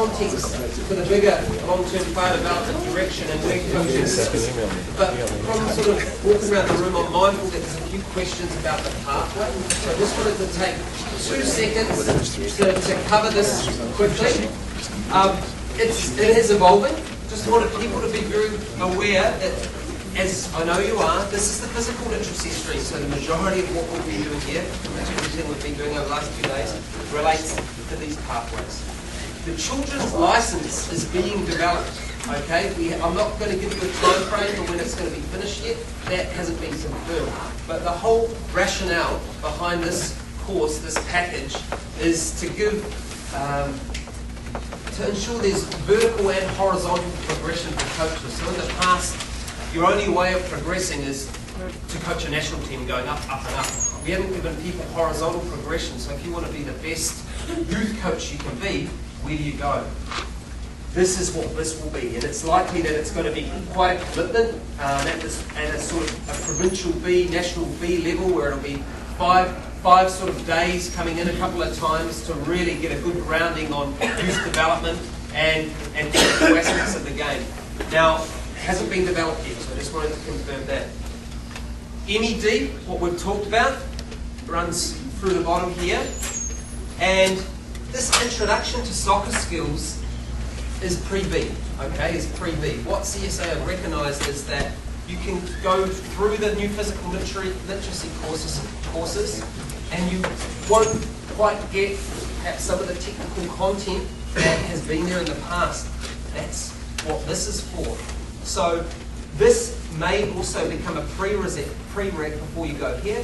context for the bigger long-term player development direction and league coaching systems. But from sort of walking around the room, I'm mindful that there's a few questions about the pathway. So I just wanted to take 2 seconds to cover this quickly. It is evolving. Just wanted people to be very aware that, as I know you are, this is the physical literacy stream, so the majority of what we've been doing here, everything we've been doing over the last few days, relates to these pathways. The children's license is being developed, okay? I'm not going to give you a time frame for when it's going to be finished yet. That hasn't been confirmed. But the whole rationale behind this course, this package, is to give, to ensure there's vertical and horizontal progression for coaches. So in the past, your only way of progressing is to coach a national team going up, up and up. We haven't given people horizontal progression, so if you want to be the best youth coach you can be, where do you go? This is what this will be, and it's likely that it's going to be quite a commitment at a sort of a provincial B, national B level, where it'll be five sort of days coming in a couple of times to really get a good grounding on youth development and technical aspects of the game. Now, it hasn't been developed yet, so I just wanted to confirm that. MED, what we've talked about, runs through the bottom here, and this introduction to soccer skills is PreBe, okay, is PreBe. What CSA have recognised is that you can go through the new physical literacy courses and you won't quite get perhaps some of the technical content that has been there in the past. That's what this is for. So this may also become a prereq before you go here,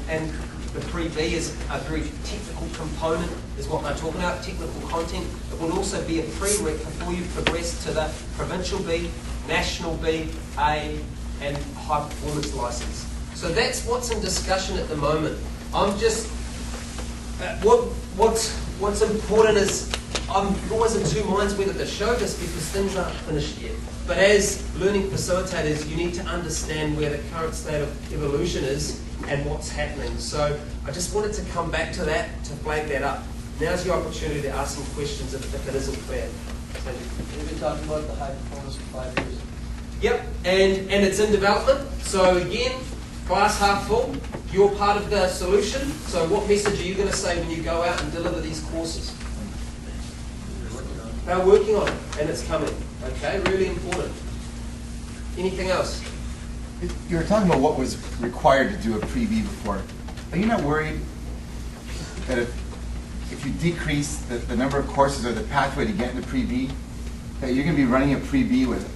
and the PreBe is a very technical component, is what they're talking about, technical content. It will also be a prereq before you progress to the provincial B, national B, A, and high performance license. So that's what's in discussion at the moment. I'm just, what's important is, I'm always in two minds whether to show this because things aren't finished yet. But as learning facilitators, you need to understand where the current state of evolution is and what's happening. So I just wanted to come back to that, to flag that up. Now's your opportunity to ask some questions if it isn't clear. So, we've been talking about the high performance for 5 years. Yep, and it's in development. So again, glass half full, you're part of the solution. So what message are you going to say when you go out and deliver these courses? They're working on it, and it's coming. Okay, really important. Anything else? You were talking about what was required to do a PreBe before. Are you not worried that if you decrease the number of courses or the pathway to get into PreBe, that you're going to be running a PreBe with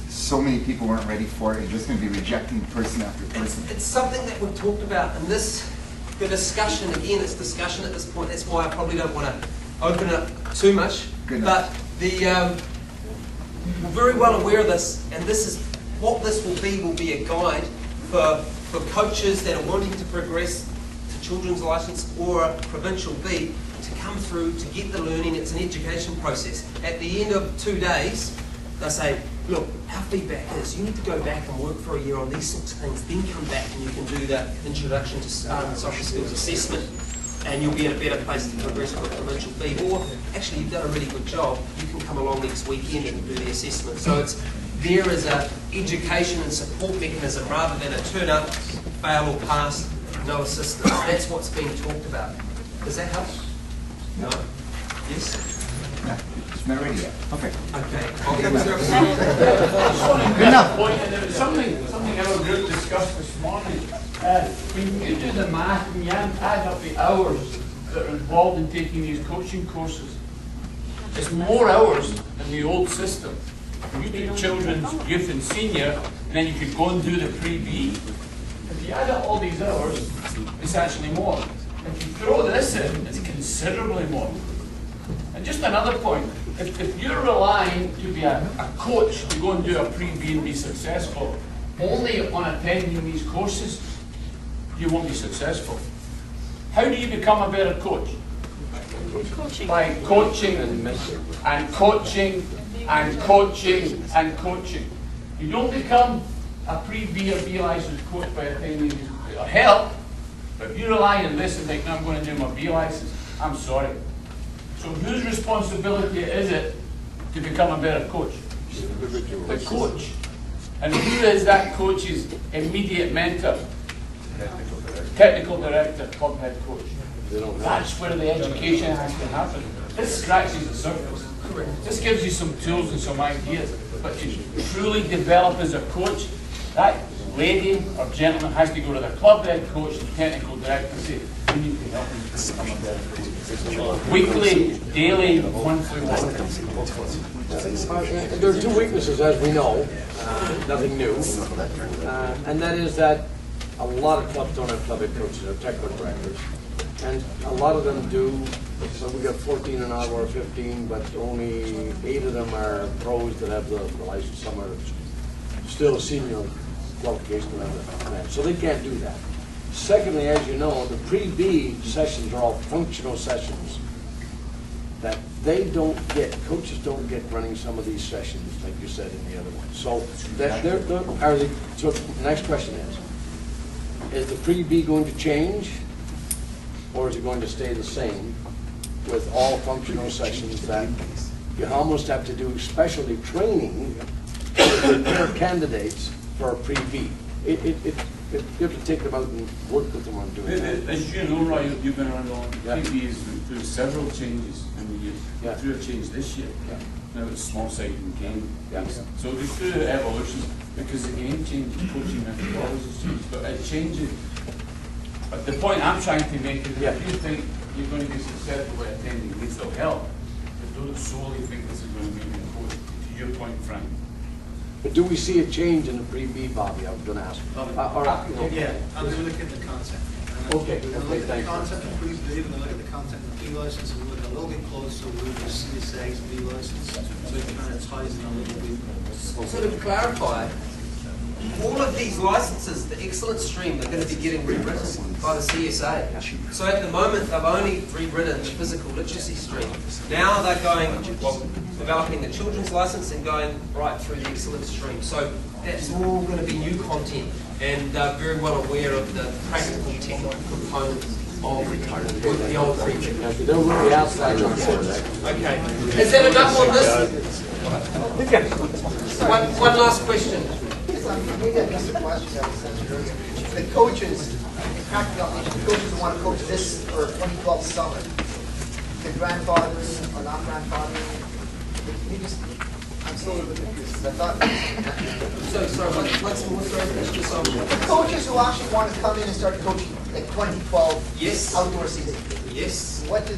so many people weren't ready for it, you're just going to be rejecting person after person? It's something that we've talked about, and the discussion, again, it's discussion at this point. That's why I probably don't want to open it up too much. But we're very well aware of this, and this is what this will be a guide for coaches that are wanting to progress to children's license or a provincial B to come through to get the learning. It's an education process. At the end of 2 days, they say, look, our feedback is you need to go back and work for a year on these sorts of things, then come back and you can do the introduction to soccer skills assessment, and you'll be in a better place to progress with a provincial B. Or actually, you've done a really good job, you can come along next weekend and do the assessment. So it's there as an education and support mechanism rather than a turn up, fail or pass, no assistance. That's what's being talked about. Does that help? No? Yes? No, it's not ready yet. Okay. Okay. Good enough. Something our group discussed this morning. When you do the math and you add up the hours that are involved in taking these coaching courses, it's more hours than the old system. You do children's, youth and senior, and then you could go and do the PreBe. If you add up all these hours, it's actually more. If you throw this in, it's considerably more. And just another point, if you're relying to be a coach to go and do a PreBe and be successful, only on attending these courses, you won't be successful. How do you become a better coach? By coaching and coaching and coaching and coaching. You don't become a PreBe or B license coach by attending these. It'll help, but if you rely on this and think, no, I'm going to do my B license, I'm sorry. So whose responsibility is it to become a better coach? The coach. And who is that coach's immediate mentor? Technical director, club head coach. That's where the education has to happen. This scratches the surface. This gives you some tools and some ideas. But to truly develop as a coach, that lady or gentleman has to go to their club head coach and technical director and say, we need to help them become a better coach. Weekly, daily, monthly work. There are two weaknesses, as we know, nothing new, and that is that a lot of clubs don't have club head coaches or technical directors, and a lot of them do. So we got 14 an hour or 15, but only 8 of them are pros that have the license. Some are still senior qualification to have that. So they can't do that. Secondly, as you know, the PreBe sessions are all functional sessions that they don't get, coaches don't get running some of these sessions, like you said in the other one. So so the next question is the PreBe going to change, or is it going to stay the same with all functional sessions that you almost have to do specialty training to prepare candidates for a PreBe? You have to take them out and work with them on doing that. As you know, Roy, you've been around long. PreBe has been through several changes in the year. Yeah. Through a change this year. Yeah. Now it's small side and game. Yeah. So we through the evolution because the game changes, coaching methodologies change, but it changes. But the point I'm trying to make is if you think you're going to be successful by attending mental health, but don't solely think this is going to make you a coach. To your point, Frank. But do we see a change in the PreBe, Bobby? I was going to ask. Yeah, I'm going to look at the content. Okay, We're going to look at the thank you. content of PreBe, we're going to look at the content of the license, and we're looking a little bit closer with the CSA's B license, so it kind of ties in a little bit. So to clarify, all of these licenses, the excellence stream, are going to be getting rewritten by the CSA. So at the moment, they've only rewritten the physical literacy stream. Now they're going, developing the children's license and going right through the excellence stream. So that's all going to be new content, and very well aware of the practical technical components of the old preaching. They don't really outside on that. Okay. Is that enough on this? One last question. Maybe I missed a question that was sent earlier. The coaches, in practical application, the coaches who want to coach this for 2012 summer, the grandfathering or not grandfathering, I'm still a little bit confused. I thought What's more, the coaches who actually want to come in and start coaching like 2012 Yes. outdoor season. Yes. What are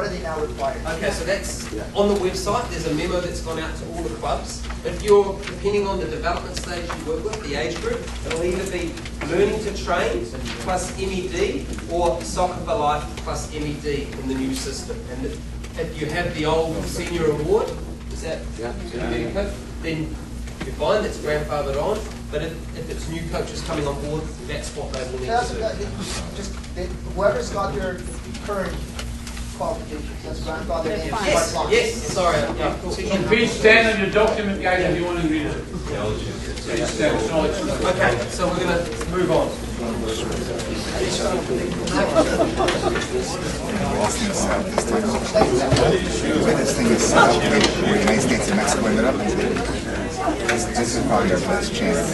they now required? Okay, so that's on the website. There's a memo that's gone out to all the clubs. If you're, depending on the development stage you work with, the age group, it'll either be learning to train plus MED or soccer for life plus MED in the new system. And if you have the old senior award, is that then you find that's grandfathered on. But if it's new coaches coming on board, that's what they will need to do. Whoever's got their current qualifications, that's grandfathered in. Yes, sorry. Yeah. On page 10 of your document, guys, if you want to read it. Page 10, solid. Okay, so we're going to move on. Lost in the South this time. The way this thing is set up, the United States and Mexico ended up, this is probably our best chance.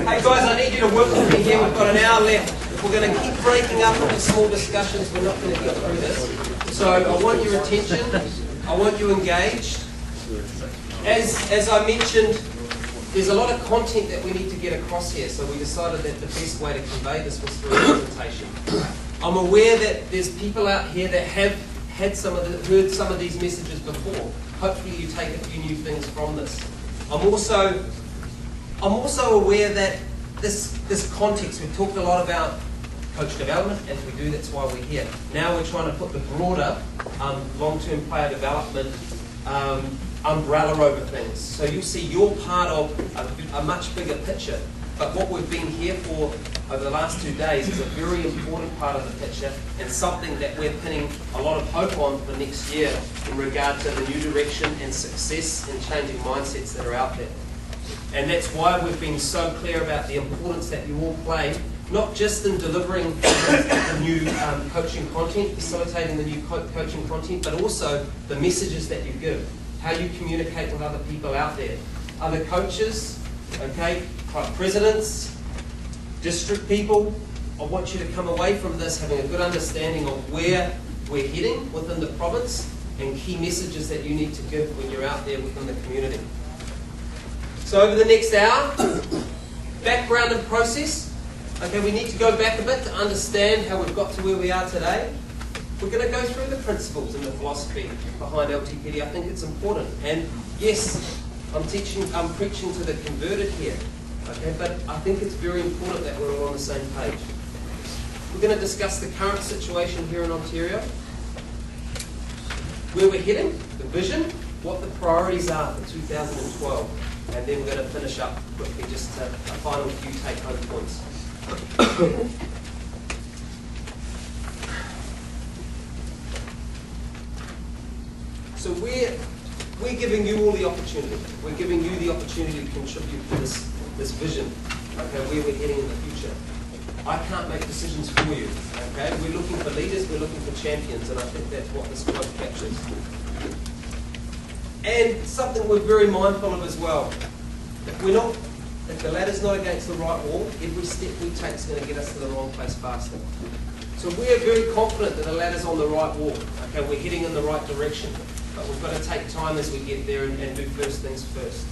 Hey guys, I need you to work with me here. We've got an hour left. We're going to keep breaking up into small discussions. We're not going to get through this. So I want your attention. I want you engaged. As I mentioned, there's a lot of content that we need to get across here. So we decided that the best way to convey this was through a presentation. I'm aware that there's people out here that have heard some of these messages before. Hopefully you take a few new things from this. I'm also aware that this context, we've talked a lot about coach development, as we do, that's why we're here. Now we're trying to put the broader long-term player development umbrella over things. So you'll see you're part of a much bigger picture. But what we've been here for over the last 2 days is a very important part of the picture and something that we're pinning a lot of hope on for next year in regard to the new direction and success in changing mindsets that are out there. And that's why we've been so clear about the importance that you all play not just in delivering the new coaching content, facilitating the new coaching content, but also the messages that you give, how you communicate with other people out there, other coaches, okay, club presidents, district people. I want you to come away from this having a good understanding of where we're heading within the province and key messages that you need to give when you're out there within the community. So over the next hour, background and process. Okay, we need to go back a bit to understand how we've got to where we are today. We're going to go through the principles and the philosophy behind LTPD. I think it's important. And yes, I'm preaching to the converted here. Okay, but I think it's very important that we're all on the same page. We're going to discuss the current situation here in Ontario, where we're heading, the vision, what the priorities are for 2012, and then we're going to finish up quickly, just a final few take-home points. So we're giving you all the opportunity. We're giving you the opportunity to contribute to this vision, okay, where we're heading in the future. I can't make decisions for you, okay? We're looking for leaders, we're looking for champions, and I think that's what this quote captures. And something we're very mindful of as well. If the ladder's not against the right wall, every step we take is going to get us to the wrong place faster. So we're very confident that the ladder's on the right wall, okay? We're heading in the right direction, but we've got to take time as we get there and do first things first.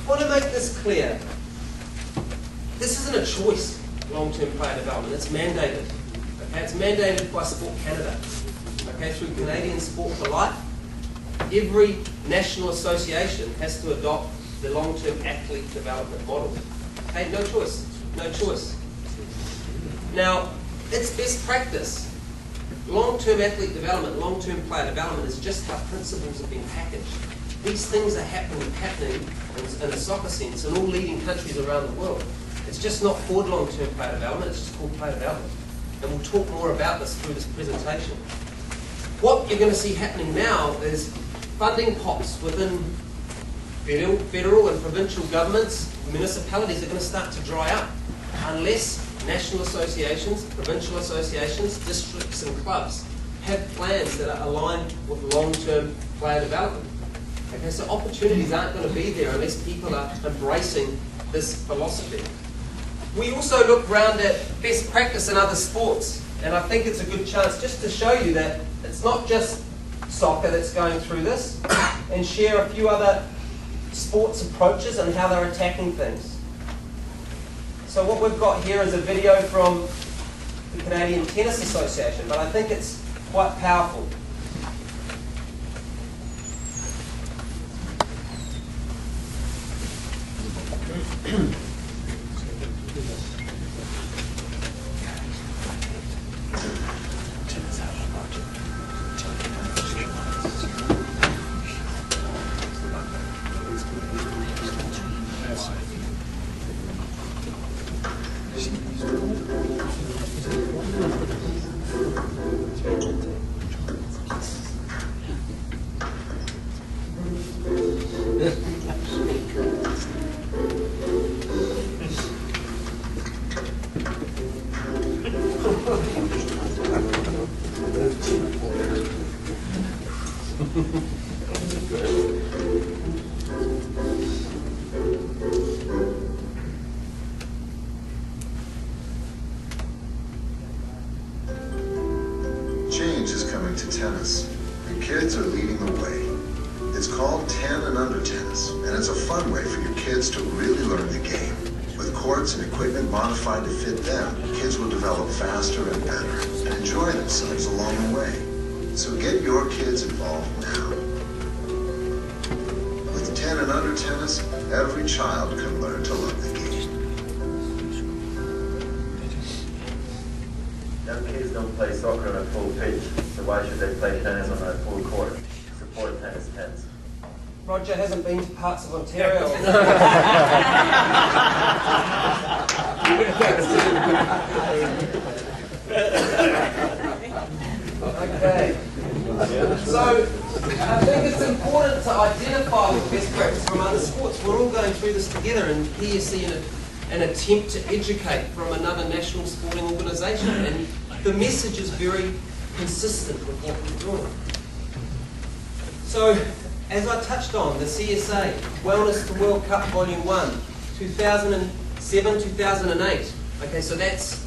I want to make this clear. This isn't a choice, long-term player development. It's mandated. Okay? It's mandated by Sport Canada. Okay? Through Canadian Sport for Life, every national association has to adopt the long-term athlete development model. Okay? No choice. No choice. Now, it's best practice. Long-term athlete development, long-term player development is just how principles have been packaged. These things are happening in a soccer sense in all leading countries around the world. It's just not called long-term player development, it's just called player development. And we'll talk more about this through this presentation. What you're going to see happening now is funding pots within federal and provincial governments, municipalities are going to start to dry up unless national associations, provincial associations, districts and clubs have plans that are aligned with long-term player development. Okay, so opportunities aren't going to be there unless people are embracing this philosophy. We also look around at best practice in other sports, and I think it's a good chance just to show you that it's not just soccer that's going through this, and share a few other sports approaches and how they're attacking things. So what we've got here is a video from the Canadian Tennis Association, but I think it's quite powerful. Change is coming to tennis, and kids are leading the way. It's called 10 and under tennis, and it's a fun way for your kids to really learn the game. With courts and equipment modified to fit them, kids will develop faster and better and enjoy themselves along the way. So get your kids involved now. With 10 and under tennis, every child can learn to love the game. Young kids don't play soccer on a full pitch, so why should they play tennis on a full court? Support tennis pens. Roger hasn't been to parts of Ontario. Okay. So, I think it's important to identify with best practice from other sports. We're all going through this together, and here you see an attempt to educate from another national sporting organisation. And the message is very consistent with what we're doing. So, as I touched on, the CSA, Wellness to World Cup Volume 1, 2007, 2008. Okay, so that's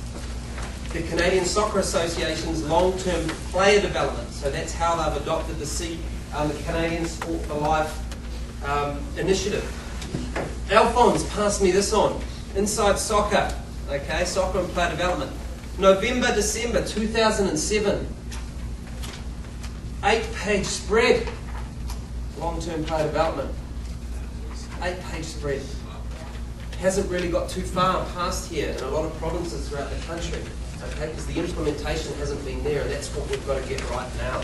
the Canadian Soccer Association's long-term player development. So that's how they've adopted the Canadian Sport for Life initiative. Alphonse passed me this on. Inside Soccer, okay, Soccer and Player Development. November, December 2007. 8-page spread. Long-term player development. 8-page spread. Hasn't really got too far past here in a lot of provinces throughout the country, okay, because the implementation hasn't been there, and that's what we've got to get right now.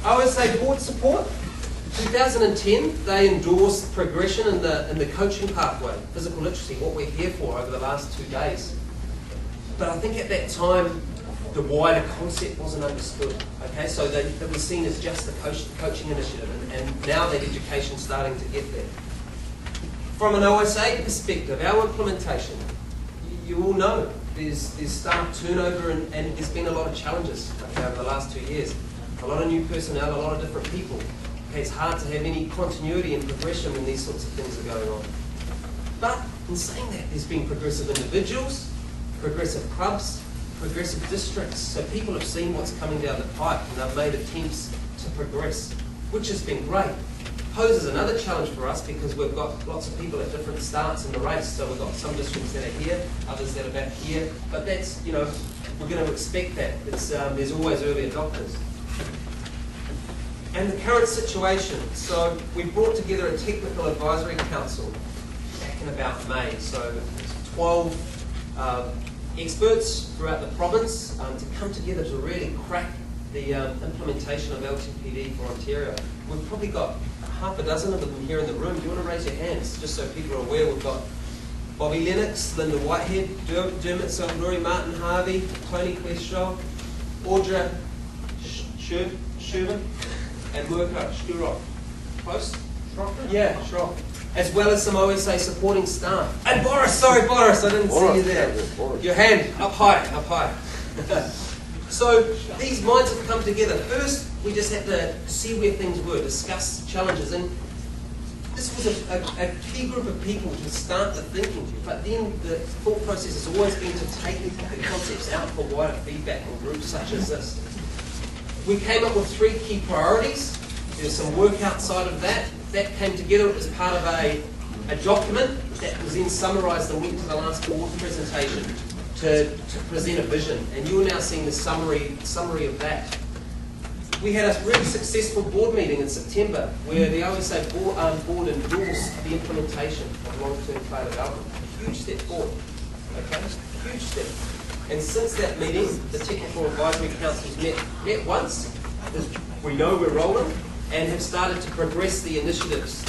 OSA board support. 2010, they endorsed progression in the coaching pathway, physical literacy, what we're here for over the last 2 days. But I think at that time, the wider concept wasn't understood. Okay, so that was seen as just the coaching initiative, and now that education's starting to get there. From an OSA perspective, our implementation, you all know there's staff turnover and there's been a lot of challenges over the last 2 years. A lot of new personnel, a lot of different people. Okay, it's hard to have any continuity and progression when these sorts of things are going on. But in saying that, there's been progressive individuals, progressive clubs, progressive districts. So people have seen what's coming down the pipe and they've made attempts to progress, which has been great. Poses another challenge for us because we've got lots of people at different starts in the race. So we've got some districts that are here, others that are back here. But that's, you know, we're going to expect that. It's, there's always early adopters. And the current situation. So we brought together a technical advisory council back in about May. So 12 experts throughout the province to come together to really crack the implementation of LTPD for Ontario. We've probably got half a dozen of them here in the room. Do you want to raise your hands, just so people are aware? We've got Bobby Lennox, Linda Whitehead, Dermot Salvadori, Martin Harvey, Tony Questraw, Audra Shervin, and Murka Sturrock. Close? Yeah, Schrock. As well as some OSA supporting staff. And Boris, sorry Boris, I didn't see you there. Your hand, up high, up high. So these minds have come together. First, we just had to see where things were, discuss challenges, and this was a key group of people to start the thinking. But then the thought process has always been to take the concepts out for wider feedback in groups such as this. We came up with 3 key priorities. There's some work outside of that. That came together as part of a document that was then summarised and went to the last board presentation to present a vision. And you're now seeing the summary of that. We had a really successful board meeting in September where the OSA board endorsed the implementation of long-term player development. A huge step forward. Okay? Huge step. And since that meeting, the Technical Advisory Council's met once, as we know we're rolling, and have started to progress the initiatives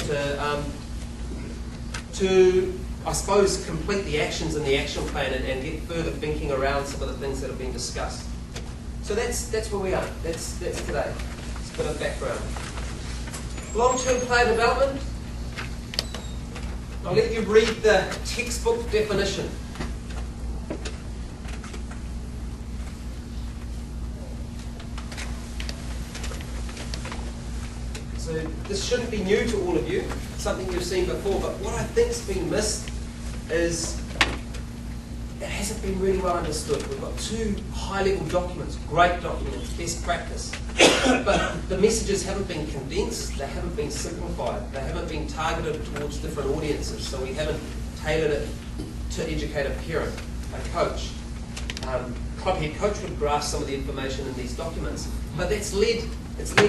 to I suppose, complete the actions in the action plan and get further thinking around some of the things that have been discussed. So that's where we are. That's today. It's a bit of background. Long-term player development. I'll let you read the textbook definition. So this shouldn't be new to all of you, something you've seen before, but what I think's been missed is it hasn't been really well understood. We've got 2 high-level documents, great documents, best practice, but the messages haven't been condensed, they haven't been simplified, they haven't been targeted towards different audiences, so we haven't tailored it to educate a parent, a coach. Club head coach would grasp some of the information in these documents, but it's led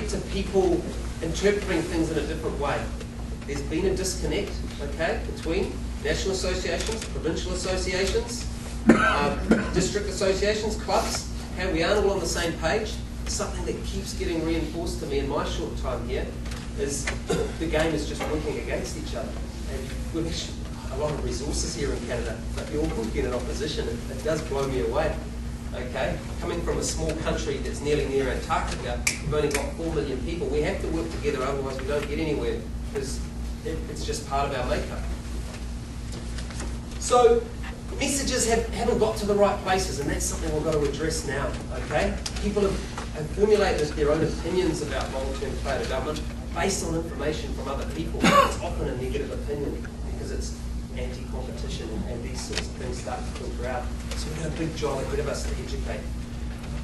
to people interpreting things in a different way. There's been a disconnect, okay, between national associations, provincial associations, district associations, clubs. Okay, we aren't all on the same page. Something that keeps getting reinforced to me in my short time here is the game is just working against each other. And we've actually a lot of resources here in Canada, but you're all working in opposition. It does blow me away. Okay, coming from a small country that's nearly near Antarctica, we've only got 4 million people. We have to work together, otherwise we don't get anywhere, because it's just part of our makeup. So messages haven't got to the right places, and that's something we've got to address now, okay? People have formulated their own opinions about long-term player development based on information from other people. It's often a negative opinion because it's anti-competition and these sorts of things start to filter out. So we've got a big job ahead of us to educate.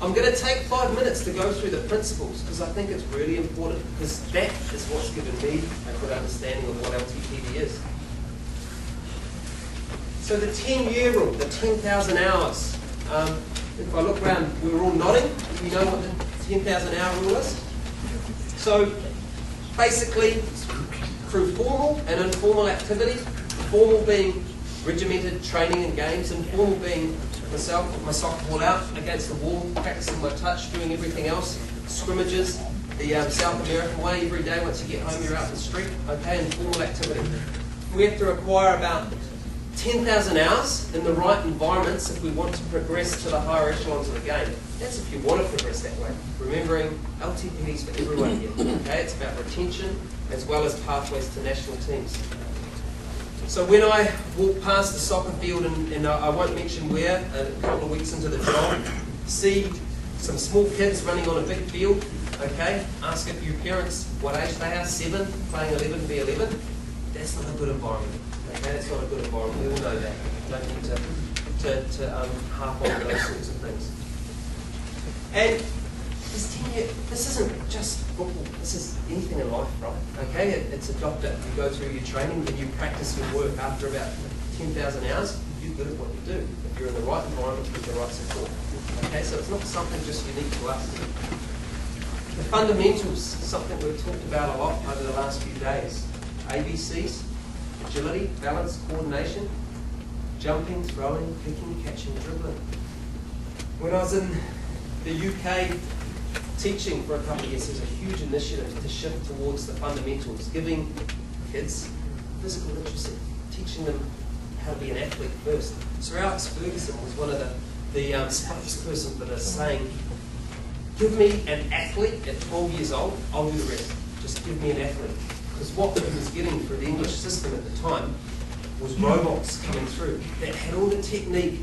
I'm going to take 5 minutes to go through the principles because I think it's really important, because that is what's given me a good understanding of what LTPD is. So the 10-year rule, the 10,000 hours. If I look around, we're all nodding. You know what the 10,000 hour rule is? So basically, through formal and informal activity, formal being regimented training and games, informal being myself with my soccer ball out against the wall, practicing my touch, doing everything else, scrimmages, the South American way, every day once you get home you're out in the street, okay, informal activity. We have to acquire about 10,000 hours in the right environments if we want to progress to the higher echelons of the game. That's if you want to progress that way. Remembering LTPD is for everyone here, okay? It's about retention as well as pathways to national teams. So when I walk past the soccer field, and I won't mention where, a couple of weeks into the job, see some small kids running on a big field, okay? Ask a few parents what age they are, 7, playing 11v11. That's not a good environment, okay? That's not a good environment. We all know that. We don't need to harp on those sorts of things. And this isn't just football, this is anything in life, right? Okay, it's a doctor. You go through your training, then you practice your work. After about 10,000 hours, you're good at what you do. If you're in the right environment with the right support. Okay, so it's not something just unique to us. The fundamentals, something we've talked about a lot over the last few days. ABCs, agility, balance, coordination, jumping, throwing, kicking, catching, dribbling. When I was in the UK teaching for a couple of years, there's a huge initiative to shift towards the fundamentals, giving kids physical literacy, teaching them how to be an athlete first. Sir Alex Ferguson was one of the spokesperson for this, saying, give me an athlete at 12 years old, I'll do the rest. Just give me an athlete. Because what he was getting through the English system at the time was robots coming through that had all the technique,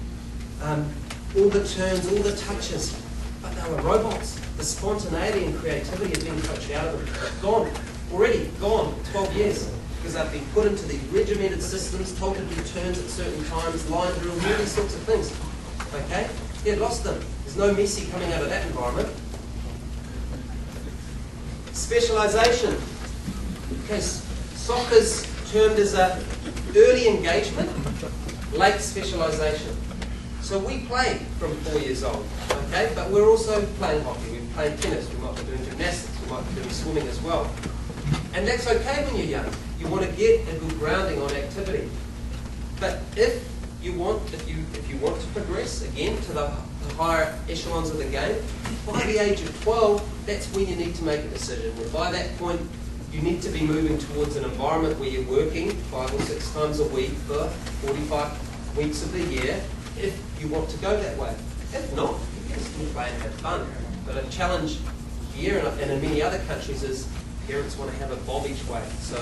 all the turns, all the touches, but they were robots. The spontaneity and creativity had been coached out of them. Gone, already gone, 12 years. Because they've been put into these regimented systems, told to do turns at certain times, line drills, all these sorts of things. Okay? Yeah, lost them. There's no Messi coming out of that environment. Specialisation. Okay, soccer's termed as a early engagement, late specialisation. So we play from 4 years old, okay? But we're also playing hockey, we're playing tennis, we might be doing gymnastics, we might be doing swimming as well. And that's okay when you're young. You want to get a good grounding on activity. But if you want to progress again to the higher echelons of the game, by the age of 12, that's when you need to make a decision. And by that point, you need to be moving towards an environment where you're working 5 or 6 times a week for 45 weeks of the year, if you want to go that way. If not, you can still play and have fun. But a challenge here and in many other countries is parents want to have a bomb each way. So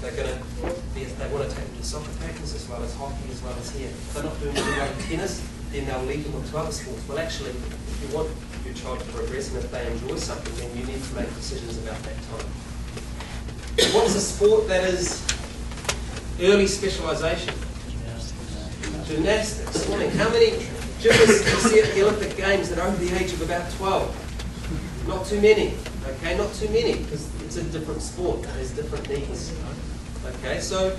they want to take them to soccer practice as well as hockey as well as here. If they're not doing really well in tennis, then they'll lead them to other sports. Well, actually, if you want your child to progress and if they enjoy something, then you need to make decisions about that time. What's a sport that is early specialisation? Gymnastics, swimming. How many gymnasts do you see at the Olympic Games that are over the age of about 12? Not too many, okay? Not too many, because it's a different sport. There's different needs. Okay, so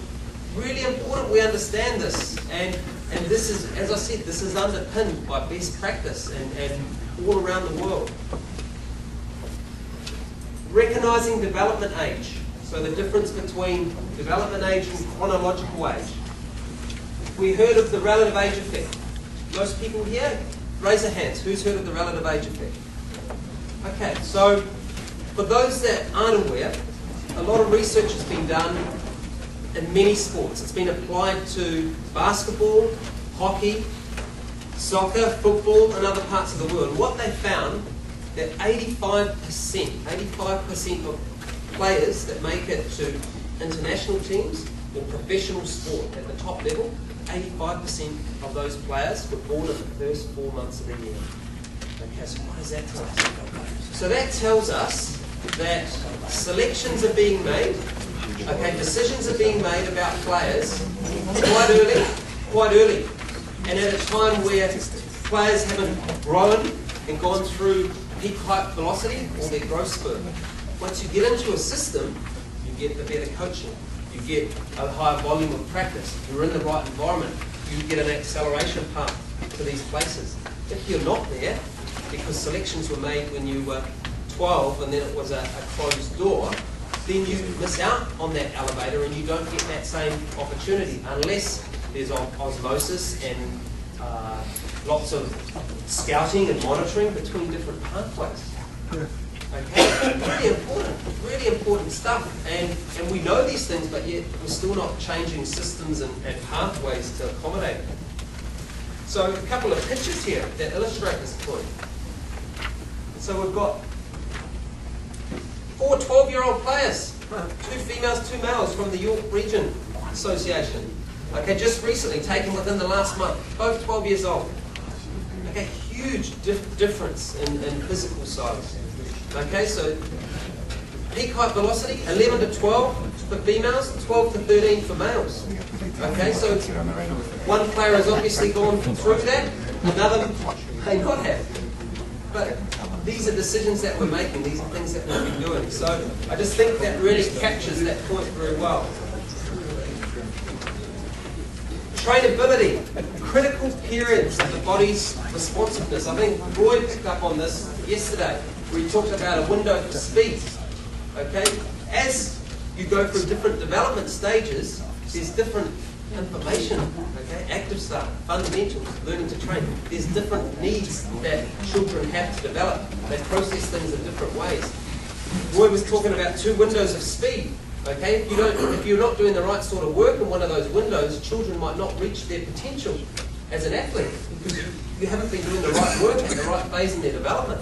really important we understand this. And this is, as I said, this is underpinned by best practice and all around the world. Recognising development age. So the difference between development age and chronological age. We heard of the relative age effect. Most people here, raise their hands. Who's heard of the relative age effect? Okay, so for those that aren't aware, a lot of research has been done in many sports. It's been applied to basketball, hockey, soccer, football, and other parts of the world. What they found that 85% of players that make it to international teams or professional sport at the top level, 85% of those players were born in the first 4 months of the year. Okay, so what does that tell us? So that tells us that selections are being made, okay, decisions are being made about players quite early, and at a time where players haven't grown and gone through peak height velocity or their growth spurt. Once you get into a system, you get the better coaching, you get a higher volume of practice, you're in the right environment, you get an acceleration path to these places. If you're not there, because selections were made when you were 12 and then it was a closed door, then you miss out on that elevator and you don't get that same opportunity unless there's osmosis and lots of scouting and monitoring between different pathways. Okay, really important stuff, and we know these things, but yet we're still not changing systems and pathways to accommodate it. So a couple of pictures here that illustrate this point. So we've got 4 12-year-old players, 2 females, 2 males from the York Region Association. Okay, just recently, taken within the last month, both 12 years old. Okay, huge difference in physical size. Okay, so peak height velocity, 11 to 12 for females, 12 to 13 for males. Okay, so one player has obviously gone through that, another may not have. But these are decisions that we're making, these are things that we've been doing. So I just think that really captures that point very well. Trainability, critical periods of the body's responsiveness. I think Roy picked up on this yesterday, where he talked about a window for speed. Okay, as you go through different development stages, there's different information. Okay, active start, fundamentals, learning to train. There's different needs that children have to develop. They process things in different ways. Roy was talking about 2 windows of speed. Okay, if you're not doing the right sort of work in one of those windows, children might not reach their potential as an athlete because you haven't been doing the right work at the right phase in their development.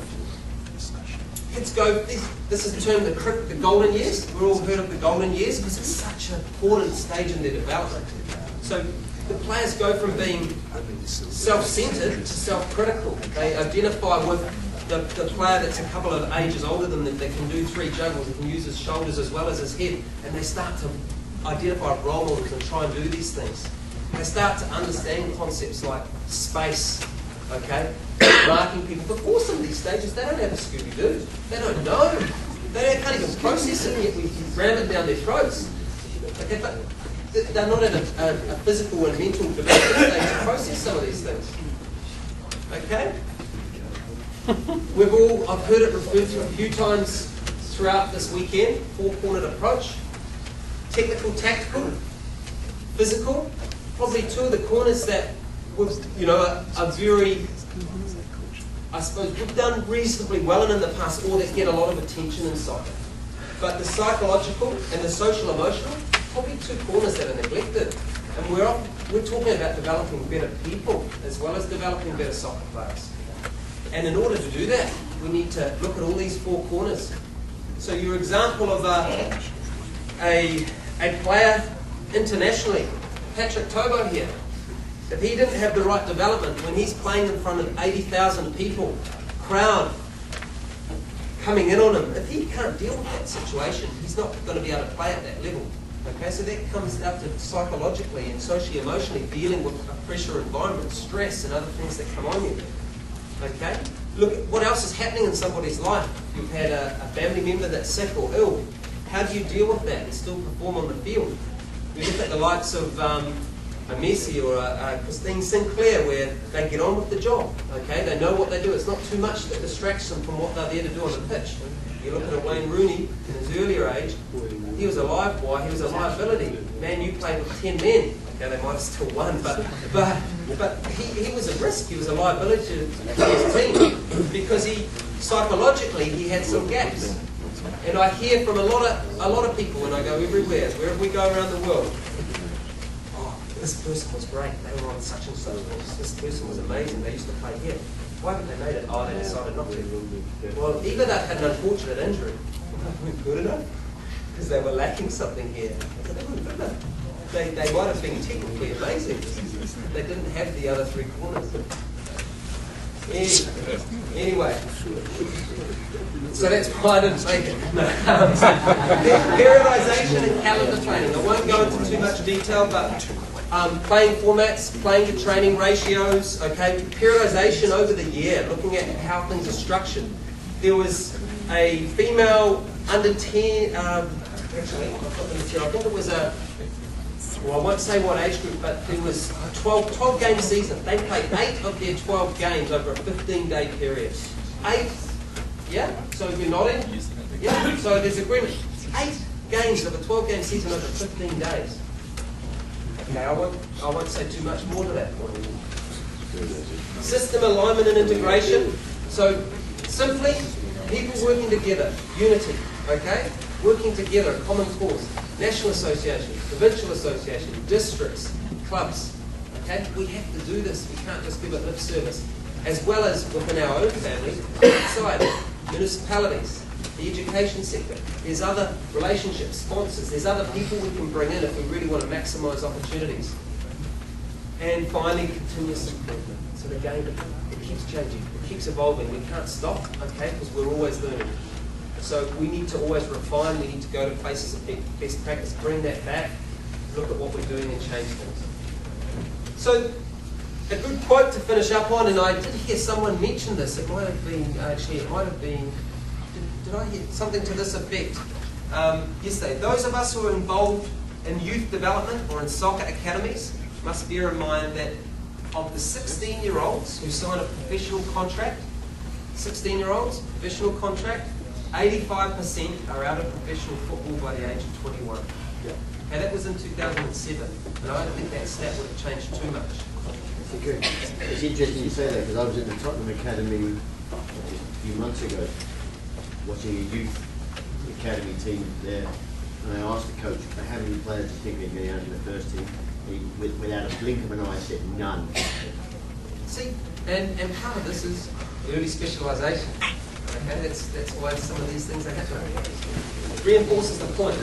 Kids go, this is termed the golden years. We've all heard of the golden years because it's such an important stage in their development. So the players go from being self-centered to self-critical. They identify with the player that's a couple of ages older than them that can do 3 juggles, that can use his shoulders as well as his head, and they start to identify role models and try and do these things. They start to understand concepts like space, okay, marking people. Before some of these stages, they don't have a Scooby-Doo. They don't know. They can't even process it, yet we ram it down their throats. Okay, but they're not at a physical and mental development stage to process some of these things. Okay? I've heard it referred to a few times throughout this weekend, 4-cornered approach, technical, tactical, physical, probably 2 of the corners that are very, I suppose, we've done reasonably well in the past, or that get a lot of attention in soccer. But the psychological and the social emotional, probably 2 corners that are neglected. And we're talking about developing better people as well as developing better soccer players. And in order to do that, we need to look at all these 4 corners. So your example of a player internationally, Patrick Tobo here, if he didn't have the right development, when he's playing in front of 80,000 people, crowd coming in on him, if he can't deal with that situation, he's not going to be able to play at that level. Okay, so that comes down to psychologically and socially, emotionally dealing with a pressure environment, stress and other things that come on you. Okay? Look at what else is happening in somebody's life. You've had a family member that's sick or ill. How do you deal with that and still perform on the field? We look at the likes of a Messi or a Christine Sinclair, where they get on with the job. Okay? They know what they do. It's not too much that distracts them from what they're there to do on the pitch. You look at a Wayne Rooney in his earlier age, he was a live wire, he was a liability. Man, you played with 10 men. Okay, they might have still won, but he was a risk. He was a liability to his team because psychologically he had some gaps. And I hear from a lot of people when I go everywhere, wherever we go around the world. Oh, this person was great. They were on such and such course. This person was amazing. They used to play here. Why haven't they made it? Oh, they decided not to. Well, either they've had an unfortunate injury, or they weren't good enough, because they were lacking something here. They weren't good enough. they might have been technically amazing. They didn't have the other three corners. Anyway, so that's why I didn't make it. No. Periodization and calendar training. I won't go into too much detail, but playing formats, playing to training ratios, okay, periodization over the year, looking at how things are structured. There was a female under 10, actually, I think it was well, I won't say what age group, but there was a 12 game season. They played 8 of their 12 games over a 15-day period. 8, yeah? So you're nodding? Yeah, so there's agreement. 8 games of a 12-game season over 15 days. Okay, I won't say too much more to that point. System alignment and integration. So simply, people working together, unity, okay? Working together, a common cause. National association, provincial association, districts, clubs. Okay? We have to do this. We can't just give it lip service. As well as within our own family, outside, municipalities, the education sector. There's other relationships, sponsors. There's other people we can bring in if we really want to maximise opportunities. And finally, continuous improvement. So the game, it keeps changing. It keeps evolving. We can't stop, okay, because we're always learning. So we need to always refine, we need to go to places of best practice, bring that back, look at what we're doing and change things. So a good quote to finish up on, and I did hear someone mention this, it might have been, actually it might have been, did I hear something to this effect yesterday? Those of us who are involved in youth development or in soccer academies must bear in mind that of the 16-year-olds who sign a professional contract, 16-year-olds, professional contract, 85% are out of professional football by the age of 21. Yeah. And that was in 2007. And I don't think that stat would have changed too much. It's interesting you say that because I was in the Tottenham Academy a few months ago watching a youth academy team there, and I asked the coach, how many players do you think they're getting out in the first team? He, without a blink of an eye, said none. See, and part of this is early specialisation. Okay, that's why some of these things are happening. It reinforces the point.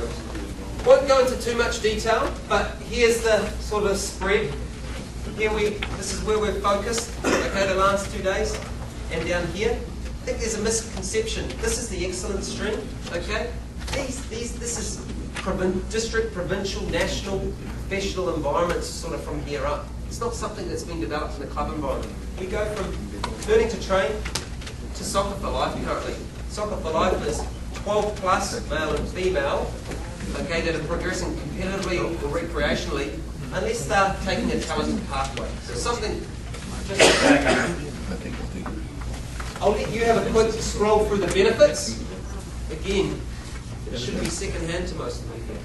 Won't go into too much detail, but here's the sort of spread. This is where we're focused, okay, the last 2 days, and down here. I think there's a misconception. This is the excellence stream, okay? This is district, provincial, national, professional environments sort of from here up. It's not something that's been developed in the club environment. We go from learning to train to Soccer for Life currently. Soccer for Life is 12 plus, male and female, okay, that are progressing competitively or recreationally, unless they're taking a talented pathway. So something just I'll let you have a quick scroll through the benefits. Again, it should be second hand to most of you here.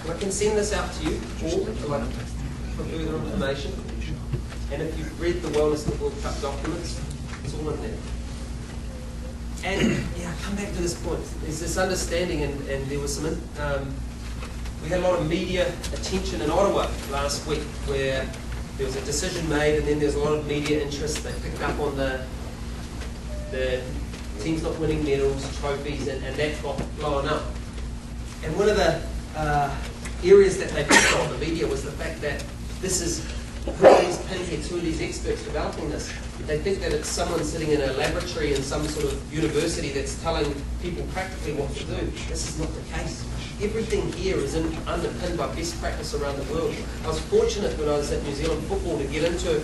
I can send this out to you all for further information. And if you've read the Wellness to World Cup documents, it's all in there. And yeah, come back to this point. There's this understanding, and there was some. We had a lot of media attention in Ottawa last week, where there was a decision made, and then there's a lot of media interest. They picked up on the teams not winning medals, trophies, and that got blown up. And one of the areas that they picked on the media was the fact that this is who are these pinheads, who are these experts developing this? They think that it's someone sitting in a laboratory in some sort of university that's telling people practically what to do. This is not the case. Everything here is underpinned by best practice around the world. I was fortunate when I was at New Zealand Football to get into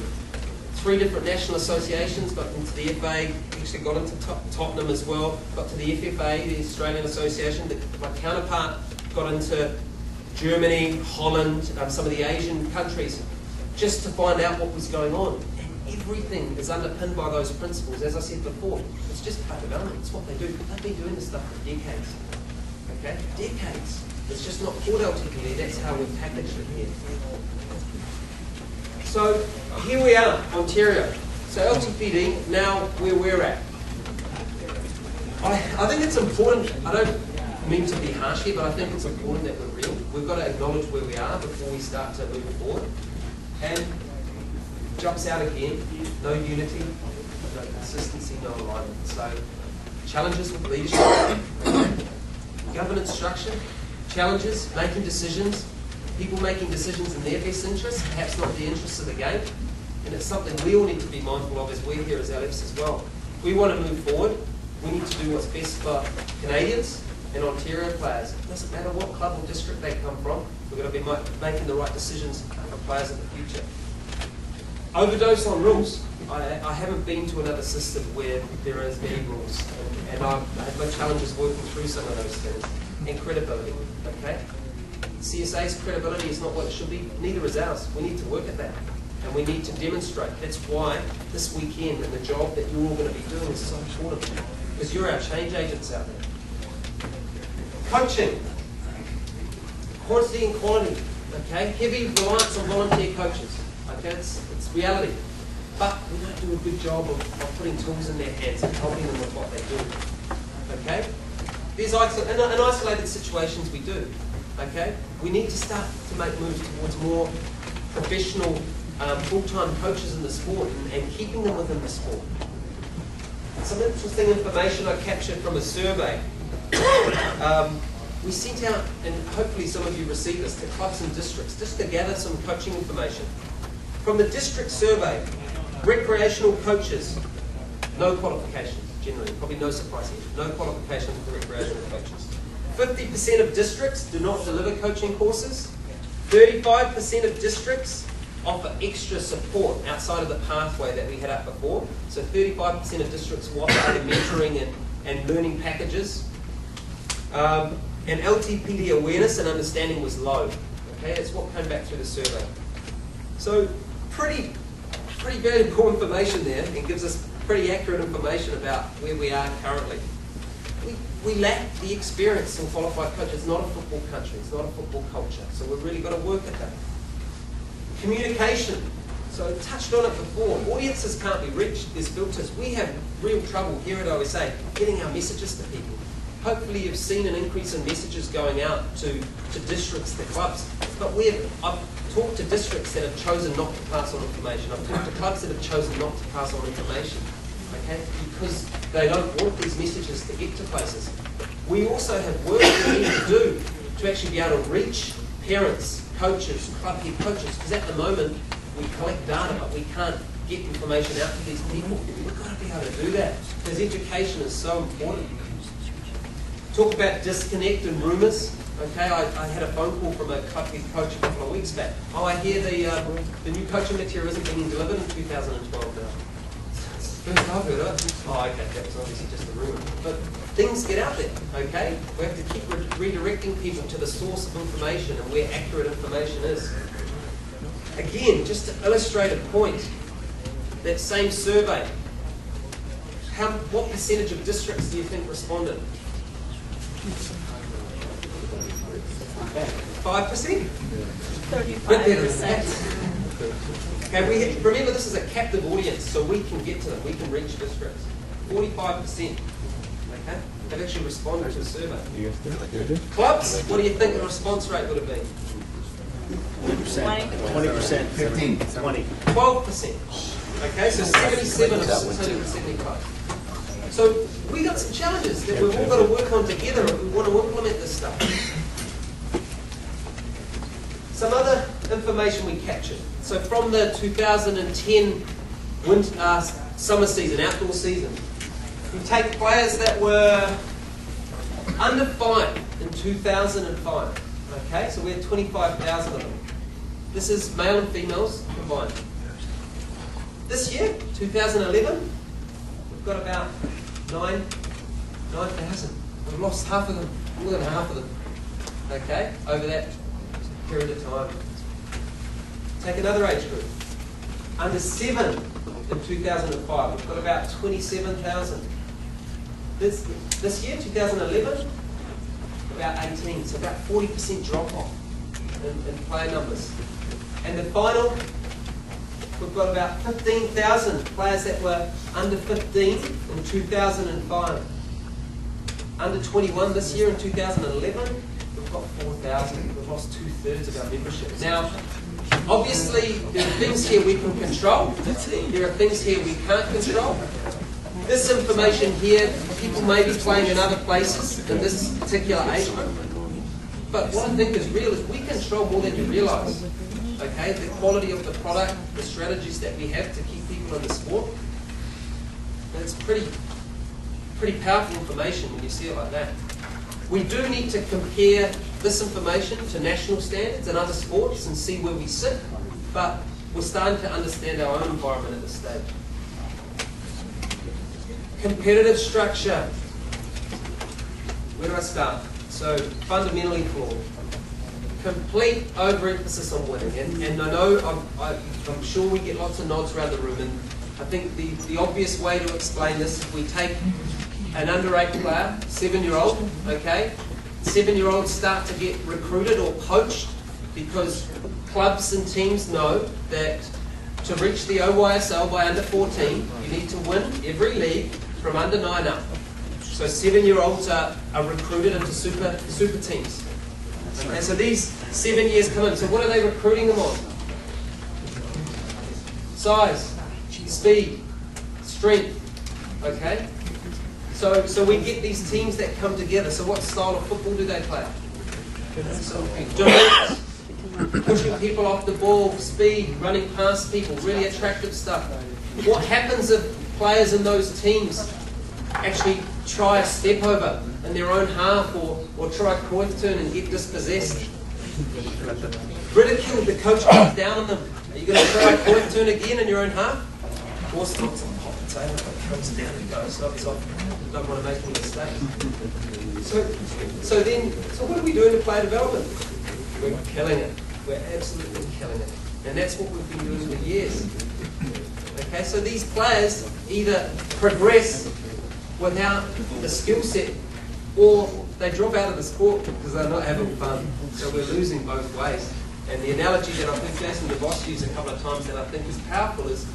3 different national associations, got into the FA, actually got into Tottenham as well, got to the FFA, the Australian Association. My counterpart got into Germany, Holland, some of the Asian countries, just to find out what was going on. And everything is underpinned by those principles. As I said before, it's just part development. It's what they do. They've been doing this stuff for decades. Okay? Decades. It's just not called LTPD. That's how we've packaged it here. So here we are, Ontario. So LTPD, now where we're at. I think it's important. I don't mean to be harsh here, but I think it's important that we're real. We've got to acknowledge where we are before we start to move forward. And jumps out again. No unity, no consistency, no alignment. So challenges with leadership, governance structure, challenges, making decisions, people making decisions in their best interest, perhaps not the interests of the game. And it's something we all need to be mindful of as we're here as LFs as well. If we want to move forward, we need to do what's best for Canadians and Ontario players. It doesn't matter what club or district they come from, we've got to be making the right decisions for players in the future. Overdose on rules. I haven't been to another system where there are as many rules, and I've had my challenges working through some of those things. And credibility, okay? CSA's credibility is not what it should be, neither is ours. We need to work at that, and we need to demonstrate. That's why this weekend and the job that you're all going to be doing is so important, because you're our change agents out there. Coaching, quantity and quality, okay? Heavy reliance on volunteer coaches, okay? It's reality. But we don't do a good job of putting tools in their hands and helping them with what they do, okay? There's in isolated situations we do, okay? We need to start to make moves towards more professional, full-time coaches in the sport and keeping them within the sport. Some interesting information I captured from a survey. We sent out, and hopefully some of you received this, to clubs and districts, just to gather some coaching information. From the district survey, recreational coaches, no qualifications, generally, probably no surprise here, no qualifications for recreational coaches. 50% of districts do not deliver coaching courses. 35% of districts offer extra support outside of the pathway that we had up before. So 35% of districts will offer other mentoring and learning packages. And LTPD awareness and understanding was low. Okay, that's what came back through the survey. So pretty valuable information there, and gives us pretty accurate information about where we are currently. We lack the experience in qualified coaches. It's not a football country, it's not a football culture, so we've really got to work at that. Communication. So I touched on it before. Audiences can't be reached, there's filters. We have real trouble here at OSA getting our messages to people. Hopefully you've seen an increase in messages going out to districts, to clubs. But I've talked to districts that have chosen not to pass on information. I've talked to clubs that have chosen not to pass on information. Okay? Because they don't want these messages to get to places. We also have work we need to do to actually be able to reach parents, coaches, club head coaches, because at the moment we collect data but we can't get information out to these people. We've got to be able to do that, because education is so important. Talk about disconnect and rumours. Okay, I had a phone call from a club head coach a couple of weeks back. Oh, I hear the new coaching material isn't being delivered in 2012 now. First I've heard it. Oh, okay, that was obviously just a rumour. But things get out there, okay? We have to keep redirecting people to the source of information and where accurate information is. Again, just to illustrate a point, that same survey, what percentage of districts do you think responded? 5%? 35%. Okay, remember this is a captive audience, so we can get to them, we can reach districts. 45%, okay, have actually responded to the survey. Clubs, what do you think the response rate would have been? 20%. 15. 20. 12%. Okay, so 77 of 675. So we got some challenges that we've all got to work on together if we want to implement this stuff. Some other information we captured. So from the 2010 summer season, outdoor season, we take players that were under 5 in 2005. Okay, so we had 25,000 of them. This is male and females combined. This year, 2011, we've got about 9,000. We've lost half of them, more than half of them. Okay, over that period of time. Take another age group. Under 7 in 2005, we've got about 27,000. This year, 2011, about 18, so about 40% drop off in player numbers. And the final, we've got about 15,000 players that were under 15 in 2005. Under 21 this year in 2011, we've we've got 4,000, we've lost 2/3 of our membership. Now, obviously, there are things here we can control, there are things here we can't control. This information here, people may be playing in other places in this particular age group. But what I think is real is we control more than you realise. Okay, the quality of the product, the strategies that we have to keep people in the sport. And it's pretty powerful information when you see it like that. We do need to compare this information to national standards and other sports and see where we sit, but we're starting to understand our own environment at this stage. Competitive structure. Where do I start? So, fundamentally flawed. Complete overemphasis on winning. And I know, I'm sure we get lots of nods around the room, and I think the obvious way to explain this, if we take an under-8 player, 7-year-old, okay? 7-year-olds start to get recruited or poached because clubs and teams know that to reach the OYSL by under 14, you need to win every league from under 9 up. So 7-year-olds are recruited into super teams. Okay, so these 7 years come in. So what are they recruiting them on? Size, speed, strength, okay? So we get these teams that come together. So what style of football do they play? Direct, pushing people off the ball, speed, running past people, really attractive stuff. What happens if players in those teams actually try a step over in their own half or try a coin turn and get dispossessed? Ridicule, the coach comes down on them. Are you going to try a coin turn again in your own half? Of course not. Some hot potato that comes down and goes. I don't want to make any mistakes. So what are we doing to player development? We're killing it. We're absolutely killing it. And that's what we've been doing for years. Okay, so these players either progress without the skill set or they drop out of the sport because they're not having fun. So we're losing both ways. And the analogy that I think Jason DeVos used a couple of times that I think is powerful is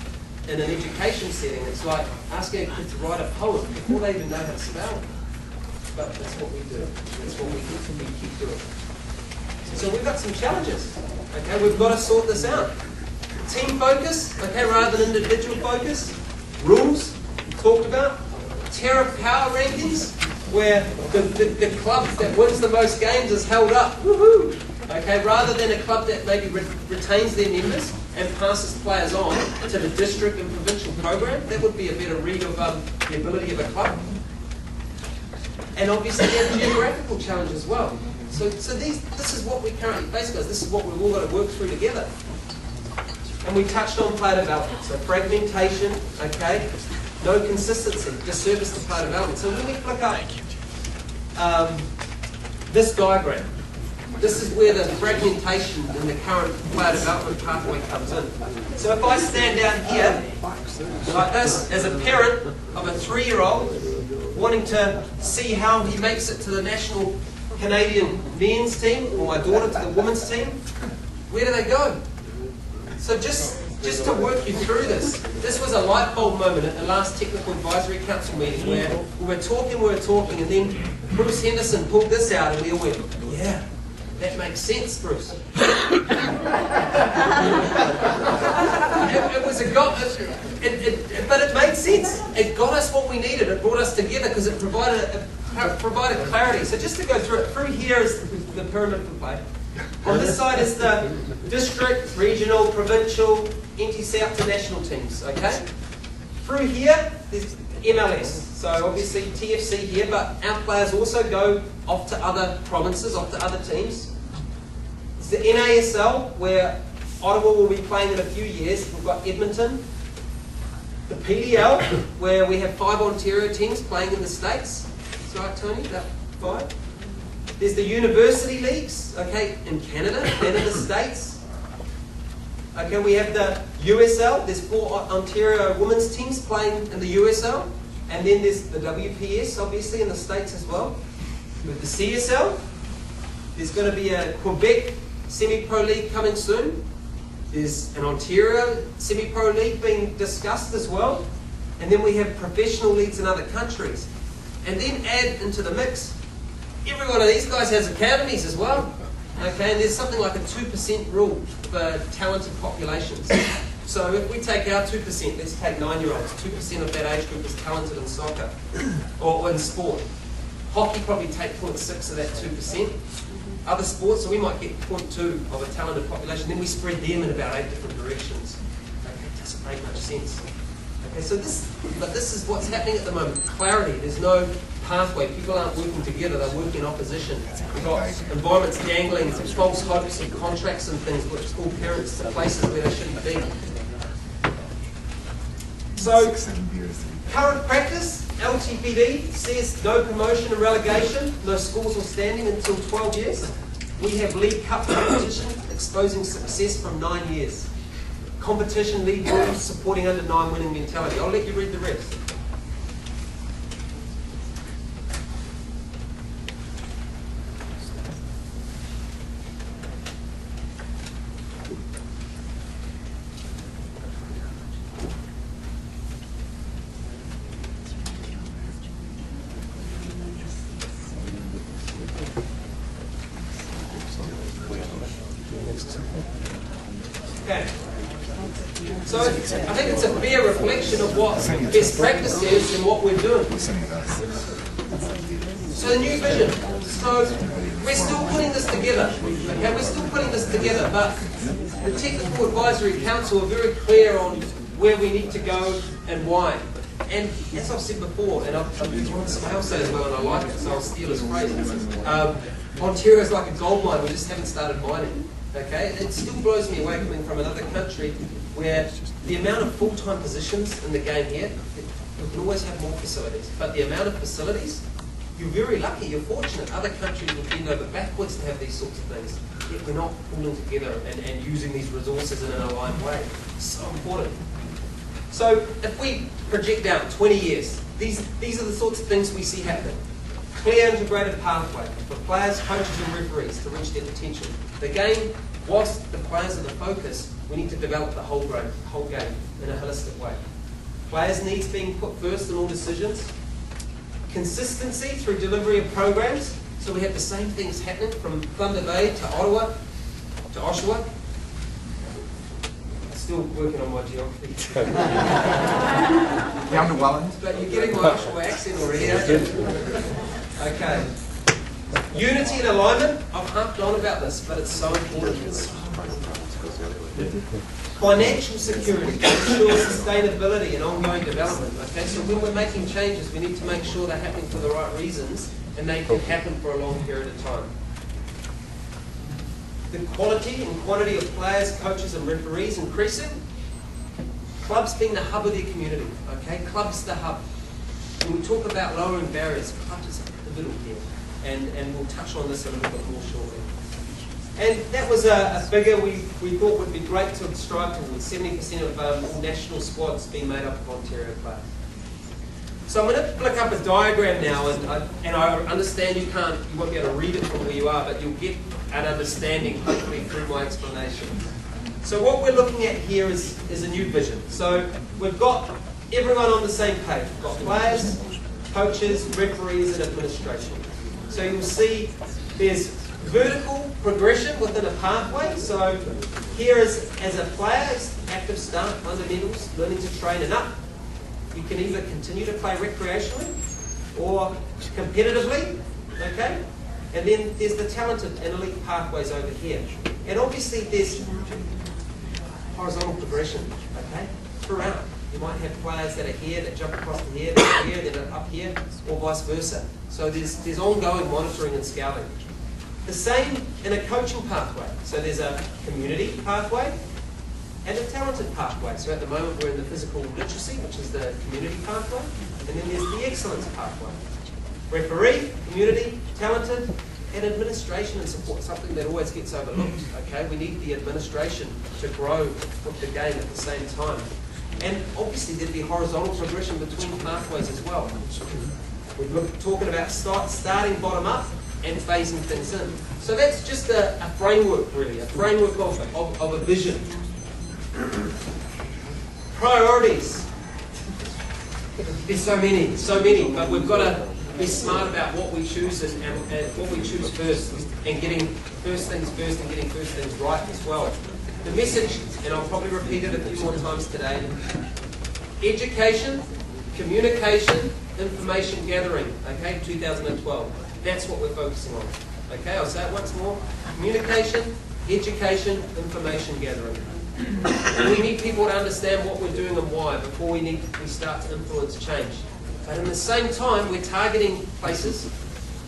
in an education setting, it's like asking a kid to write a poem before they even know how to spell it. But that's what we do. That's what we keep doing. So we've got some challenges. Okay, we've got to sort this out. Team focus, okay, rather than individual focus. Rules, talked about. Tariff power rankings, where the club that wins the most games is held up. Woohoo! Okay, rather than a club that maybe retains their members and passes players on to the district and provincial program, that would be a better read of the ability of a club. And obviously we have a geographical challenge as well. So this is what we currently face, guys. This is what we've all got to work through together. And we touched on player development. So fragmentation, okay, no consistency, disservice to player development. So when we flick up this diagram, this is where the fragmentation in the current player development pathway comes in. So if I stand down here, like this, as a parent of a 3-year-old, wanting to see how he makes it to the national Canadian men's team, or my daughter to the women's team, where do they go? So just to work you through this was a light bulb moment at the last Technical Advisory Council meeting where we were talking, and then Bruce Henderson pulled this out and we all went, yeah, that makes sense, Bruce. It was but it made sense. It got us what we needed. It brought us together because it provided clarity. So just to go through it, through here is the pyramid for play. On this side is the district, regional, provincial, NTC up to national teams, okay? Through here, there's MLS. So obviously TFC here, but our players also go off to other provinces, off to other teams. It's the NASL, where Ottawa will be playing in a few years. We've got Edmonton. The PDL, where we have 5 Ontario teams playing in the States. That's right, Tony, about 5. There's the university leagues, okay, in Canada and in the States. Okay, we have the USL. There's 4 Ontario women's teams playing in the USL. And then there's the WPS, obviously, in the States as well. With the CSL, there's going to be a Quebec semi-pro league coming soon. There's an Ontario semi-pro league being discussed as well. And then we have professional leagues in other countries. And then add into the mix every one of these guys has academies as well. Okay, and there's something like a 2% rule for talented populations. So if we take our 2%, let's take 9-year-olds, 2% of that age group is talented in soccer or in sport. Hockey probably take 0.6 of that 2%. Other sports, so we might get 0.2 of a talented population, then we spread them in about 8 different directions. Okay, it doesn't make much sense. Okay, so this is what's happening at the moment. Clarity, there's no pathway. People aren't working together, they're working in opposition. We've got environments dangling false hopes and contracts and things which call parents to places where they shouldn't be. So, current practice, LTPD says no promotion and relegation, no scores or standing until 12 years. We have League Cup competition exposing success from 9 years. Competition, league rules, supporting under 9 winning mentality. I'll let you read the rest. Okay. So I think it's a fair reflection of what best practice is and what we're doing. So the new vision. So we're still putting this together. Okay, we're still putting this together, but the Technical Advisory Council are very clear on where we need to go and why. And as I've said before, and I've used what somebody else said as well, and I like it, so I'll steal his phrase. Ontario is like a gold mine, we just haven't started mining. Okay, it still blows me away coming from another country where the amount of full-time positions in the game here, we can always have more facilities, but the amount of facilities, you're very lucky, you're fortunate. Other countries will bend over backwards to have these sorts of things, yet we're not pulling together and using these resources in an aligned way. It's so important. So if we project out 20 years, these are the sorts of things we see happening. Clear integrated pathway for players, coaches and referees to reach their potential. The game, whilst the players are the focus, we need to develop the whole game in a holistic way. Players' needs being put first in all decisions. Consistency through delivery of programs, so we have the same things happening from Thunder Bay to Ottawa to Oshawa. Still working on my geography. Down to Welland. But you're getting my Oshawa accent already, aren't you? Okay. Unity and alignment. I've harped on about this, but it's so important. Financial security ensures sustainability and ongoing development. Okay, so when we're making changes, we need to make sure they're happening for the right reasons and they can happen for a long period of time. The quality and quantity of players, coaches and referees increasing. Clubs being the hub of their community. Okay, clubs the hub. When we talk about lowering barriers, clubs is the middle here. And we'll touch on this a little bit more shortly. And that was a figure we thought would be great to strive towards, 70% of all national squads being made up of Ontario players. So I'm going to flick up a diagram now, and I understand you won't be able to read it from where you are, but you'll get an understanding hopefully through my explanation. So what we're looking at here is a new vision. So we've got everyone on the same page. We've got players, coaches, referees and administration. So you'll see there's vertical progression within a pathway. So here is, as a player, active start, fundamentals, learning to train and up. You can either continue to play recreationally or competitively, okay? And then there's the talented and elite pathways over here. And obviously there's horizontal progression, okay, throughout. You might have players that are here, that jump across to here, that are here, that are up here, or vice versa. So there's ongoing monitoring and scouting. The same in a coaching pathway. So there's a community pathway and a talented pathway. So at the moment we're in the physical literacy, which is the community pathway, and then there's the excellence pathway. Referee, community, talented, and administration and support, something that always gets overlooked. Okay, we need the administration to grow with the game at the same time. And obviously there'd be horizontal progression between pathways as well. We're talking about starting bottom up and phasing things in. So that's just a framework really, a framework of a vision. Priorities. There's so many, but we've got to be smart about what we choose and what we choose first, and getting first things first and getting first things right as well. The message, and I'll probably repeat it a few more times today: education, communication, information gathering. Okay, 2012. That's what we're focusing on. Okay, I'll say it once more: communication, education, information gathering. We need people to understand what we're doing and why before we start to influence change. But at the same time, we're targeting places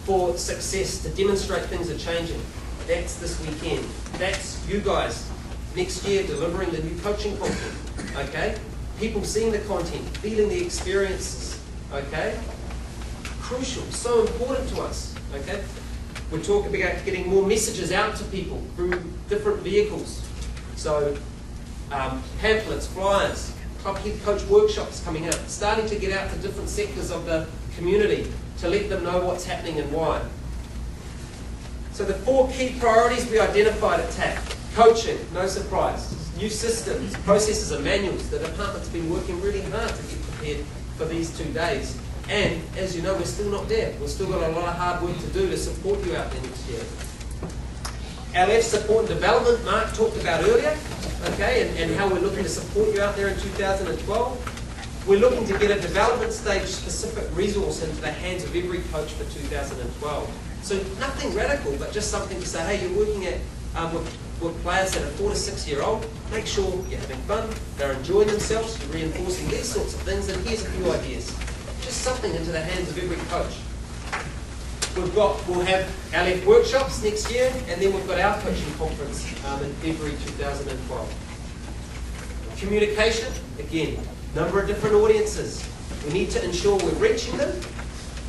for success to demonstrate things are changing. That's this weekend. That's you guys next year delivering the new coaching content. Okay? People seeing the content, feeling the experiences. Okay? Crucial, so important to us. Okay? We're talking about getting more messages out to people through different vehicles. So, pamphlets, flyers, club head coach workshops coming out, starting to get out to different sectors of the community to let them know what's happening and why. So the 4 key priorities we identified at TAC: coaching, no surprise, new systems, processes and manuals. The department's been working really hard to get prepared for these 2 days. And as you know, we're still not there. We've still got a lot of hard work to do to support you out there next year. LF support and development, Mark talked about earlier, okay, and how we're looking to support you out there in 2012. We're looking to get a development stage specific resource into the hands of every coach for 2012. So nothing radical, but just something to say, hey, you're working at with players that are 4 to 6 year old, make sure you're having fun, they're enjoying themselves, you're reinforcing these sorts of things, and here's a few ideas. Just something into the hands of every coach. We'll have LF workshops next year, and then we've got our coaching conference in February 2012. Communication, again, number of different audiences. We need to ensure we're reaching them,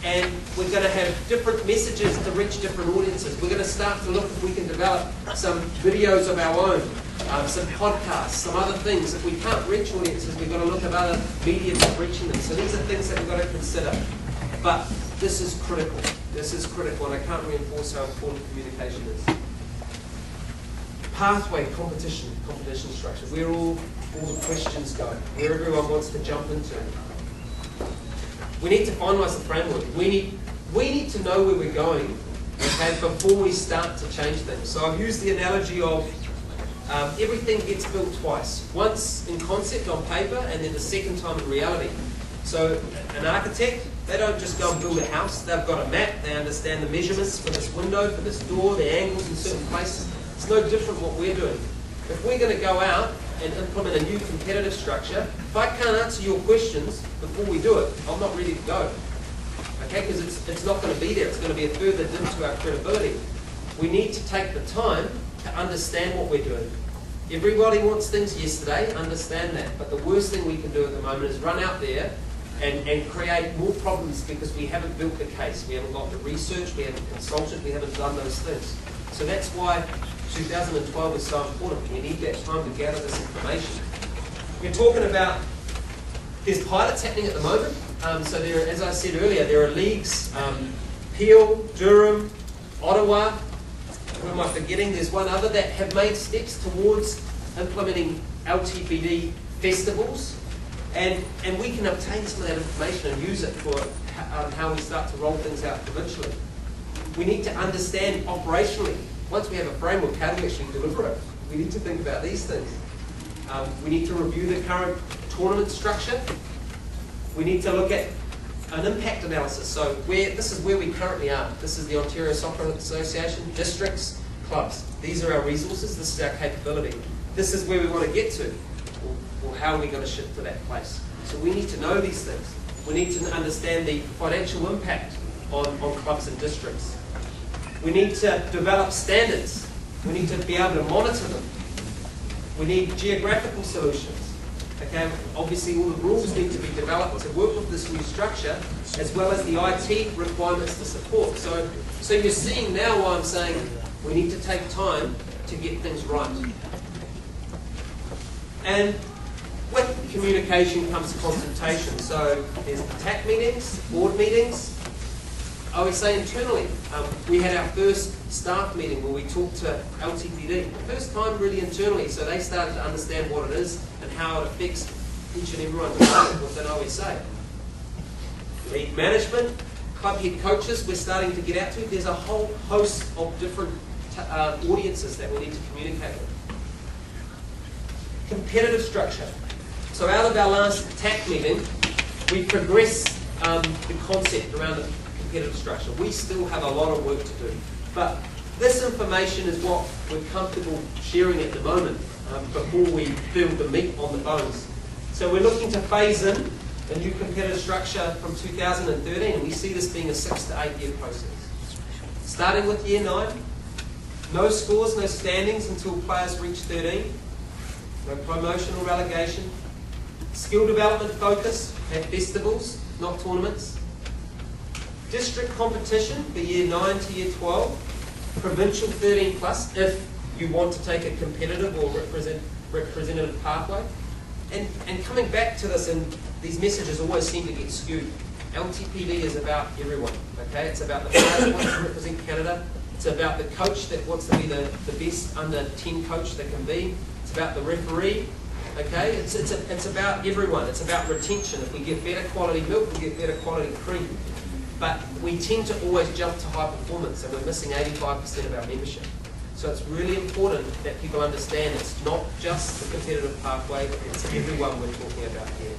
and we're going to have different messages to reach different audiences. We're going to start to look if we can develop some videos of our own, some podcasts, some other things. If we can't reach audiences, we've got to look at other mediums of reaching them. So these are things that we've got to consider. But this is critical. This is critical, and I can't reinforce how important communication is. Pathway, competition structure. Where all the questions go, where everyone wants to jump into. We need to finalise the framework. We need to know where we're going, okay, before we start to change things. So I've used the analogy of everything gets built twice. Once in concept on paper, and then the second time in reality. So an architect, they don't just go and build a house. They've got a map. They understand the measurements for this window, for this door, the angles in certain places. It's no different what we're doing. If we're going to go out and implement a new competitive structure, if I can't answer your questions before we do it, I'm not ready to go. Okay, because it's not going to be there. It's going to be a further dip to our credibility. We need to take the time to understand what we're doing. Everybody wants things yesterday, understand that. But the worst thing we can do at the moment is run out there and create more problems because we haven't built the case. We haven't got the research, we haven't consulted, we haven't done those things. So that's why 2012 is so important. We need that time to gather this information. We're talking about, there's pilots happening at the moment. So there, as I said earlier, there are leagues, Peel, Durham, Ottawa, who am I forgetting? There's one other that have made steps towards implementing LTPD festivals. And we can obtain some of that information and use it for how we start to roll things out provincially. We need to understand operationally, once we have a framework, how do we actually deliver it? We need to think about these things. We need to review the current tournament structure. We need to look at an impact analysis. So this is where we currently are. This is the Ontario Soccer Association, districts, clubs. These are our resources. This is our capability. This is where we want to get to. Or how are we going to shift to that place? So we need to know these things. We need to understand the financial impact on clubs and districts. We need to develop standards. We need to be able to monitor them. We need geographical solutions. Okay, obviously all the rules need to be developed to work with this new structure, as well as the IT requirements to support. So you're seeing now why I'm saying we need to take time to get things right. And with communication comes consultation. So there's TAC meetings, board meetings. OSA internally, we had our first staff meeting where we talked to LTPD. First time really internally, so they started to understand what it is and how it affects each and every one within OSA. League management, club head coaches we're starting to get out to. There's a whole host of different audiences that we need to communicate with. Competitive structure. So out of our last TAC meeting, we progressed the concept around the competitive structure. We still have a lot of work to do, but this information is what we're comfortable sharing at the moment before we build the meat on the bones. So we're looking to phase in a new competitive structure from 2013, and we see this being a 6 to 8 year process. Starting with year 9, no scores, no standings until players reach 13, no promotion or relegation, skill development focus, have festivals, not tournaments, district competition for year 9 to year 12, provincial 13 plus if you want to take a competitive or representative pathway. And coming back to this, and these messages always seem to get skewed. LTPD is about everyone, okay? It's about the player that wants to represent Canada. It's about the coach that wants to be the best under 10 coach that can be. It's about the referee, okay? It's about everyone. It's about retention. If we get better quality milk, we get better quality cream. But we tend to always jump to high performance, and we're missing 85% of our membership. So it's really important that people understand it's not just the competitive pathway, it's everyone we're talking about here.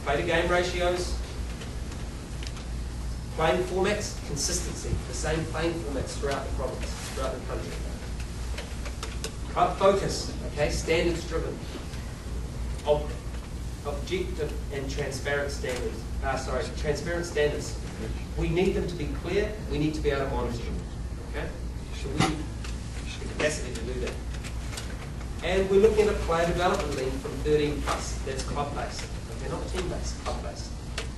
Play to game ratios, playing formats, consistency, the same playing formats throughout the province, throughout the country. Club focus, okay, standards driven. Objective and transparent standards. Transparent standards. We need them to be clear, we need to be able to monitor them. Okay? So we have the capacity to do that. And we're looking at a player development league from 13 plus. That's club-based. Okay, not team-based, club-based.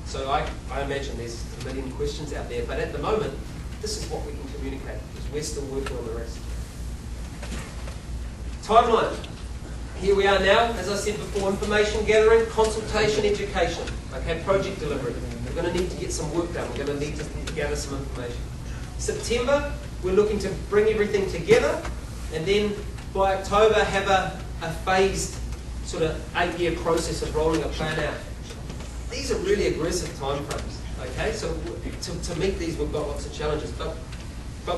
So I imagine there's a million questions out there, but at the moment, this is what we can communicate, because we're still working on the rest. Timeline. Here we are now, as I said before, information gathering, consultation, education. Okay, project delivery. We're going to need to get some work done. We're going to need to gather some information. September, we're looking to bring everything together, and then by October have a phased sort of 8-year process of rolling a plan out. These are really aggressive timeframes. Okay, so to meet these, we've got lots of challenges, but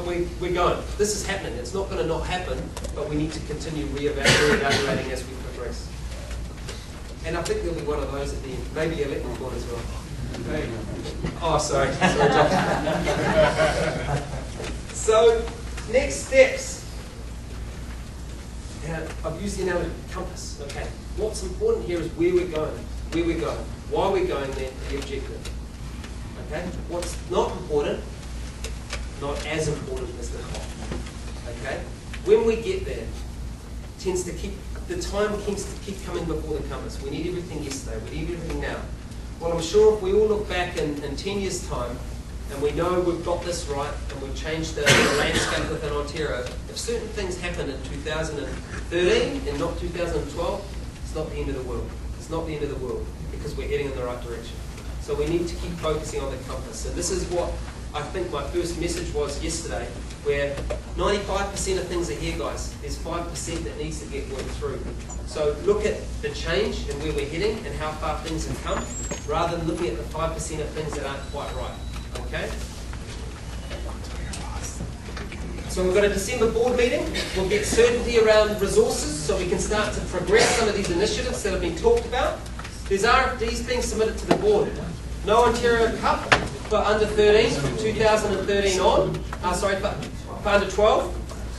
we're going. This is happening. It's not going to not happen, but we need to continue reevaluating as we progress. And I think there'll be one of those at the end. Maybe electric one as well. Oh, sorry. John. So, next steps. I've used the analogy compass. Okay. What's important here is where we're going. Where we're going. Why we're going there, the objective. Okay? What's not important, not as important as the clock. Okay? When we get there, the time tends to keep coming before the compass. We need everything yesterday. We need everything now. Well, I'm sure if we all look back in 10 years' time, and we know we've got this right, and we've changed the landscape within Ontario, if certain things happen in 2013 and not 2012, it's not the end of the world. It's not the end of the world, because we're heading in the right direction. So we need to keep focusing on the compass. And this is what I think my first message was yesterday, where 95% of things are here, guys. There's 5% that needs to get worked through. So look at the change and where we're heading and how far things have come, rather than looking at the 5% of things that aren't quite right. Okay? So we've got a December board meeting. We'll get certainty around resources so we can start to progress some of these initiatives that have been talked about. There's RFDs being submitted to the board. No Ontario Cup for under 13 from 2013 on. For under 12.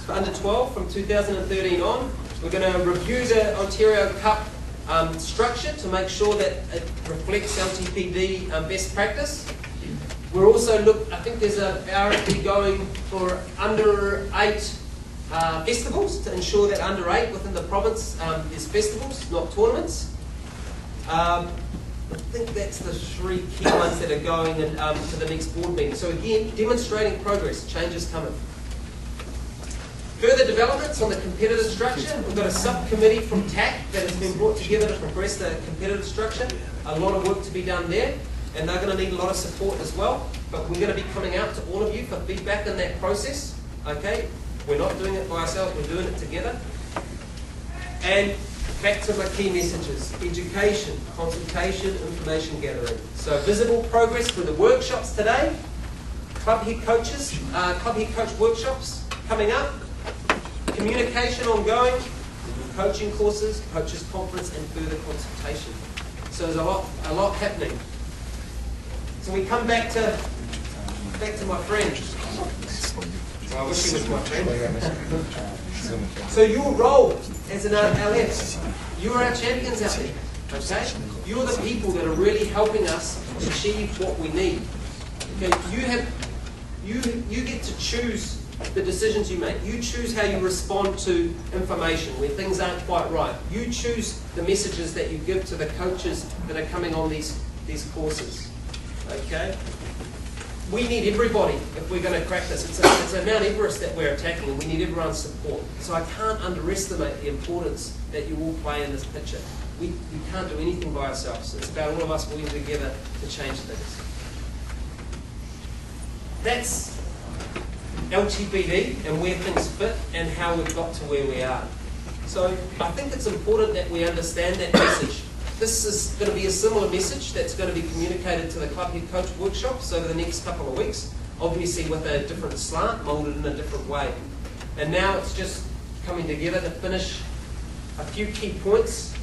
For under 12 from 2013 on. We're going to review the Ontario Cup structure to make sure that it reflects LTPD best practice. We're also I think there's a RFD going for under 8 festivals to ensure that under 8 within the province is festivals, not tournaments. I think that's the 3 key ones that are going to the next board meeting. So again, demonstrating progress, change is coming. Further developments on the competitive structure. We've got a subcommittee from TAC that has been brought together to progress the competitive structure. A lot of work to be done there, and they're going to need a lot of support as well. But we're going to be coming out to all of you for feedback in that process. Okay, we're not doing it by ourselves, we're doing it together. And back to my key messages: education, consultation, information gathering. So visible progress through the workshops today, club head coaches, club head coach workshops coming up, communication ongoing, coaching courses, coaches conference, and further consultation. So there's a lot happening. So we come back to my friend. Well, I wish he was my friend. So your role as an LF, you are our champions out there. Okay? You're the people that are really helping us achieve what we need. Okay? You get to choose the decisions you make. You choose how you respond to information when things aren't quite right. You choose the messages that you give to the coaches that are coming on these courses. Okay? We need everybody if we're going to crack this. It's a Mount Everest that we're attacking, and we need everyone's support. So I can't underestimate the importance that you all play in this picture. We can't do anything by ourselves. It's about all of us working together to change things. That's LTPD and where things fit and how we've got to where we are. So I think it's important that we understand that message. This is going to be a similar message that's going to be communicated to the club head coach workshops over the next couple of weeks, obviously with a different slant, moulded in a different way. And now it's just coming together to finish a few key points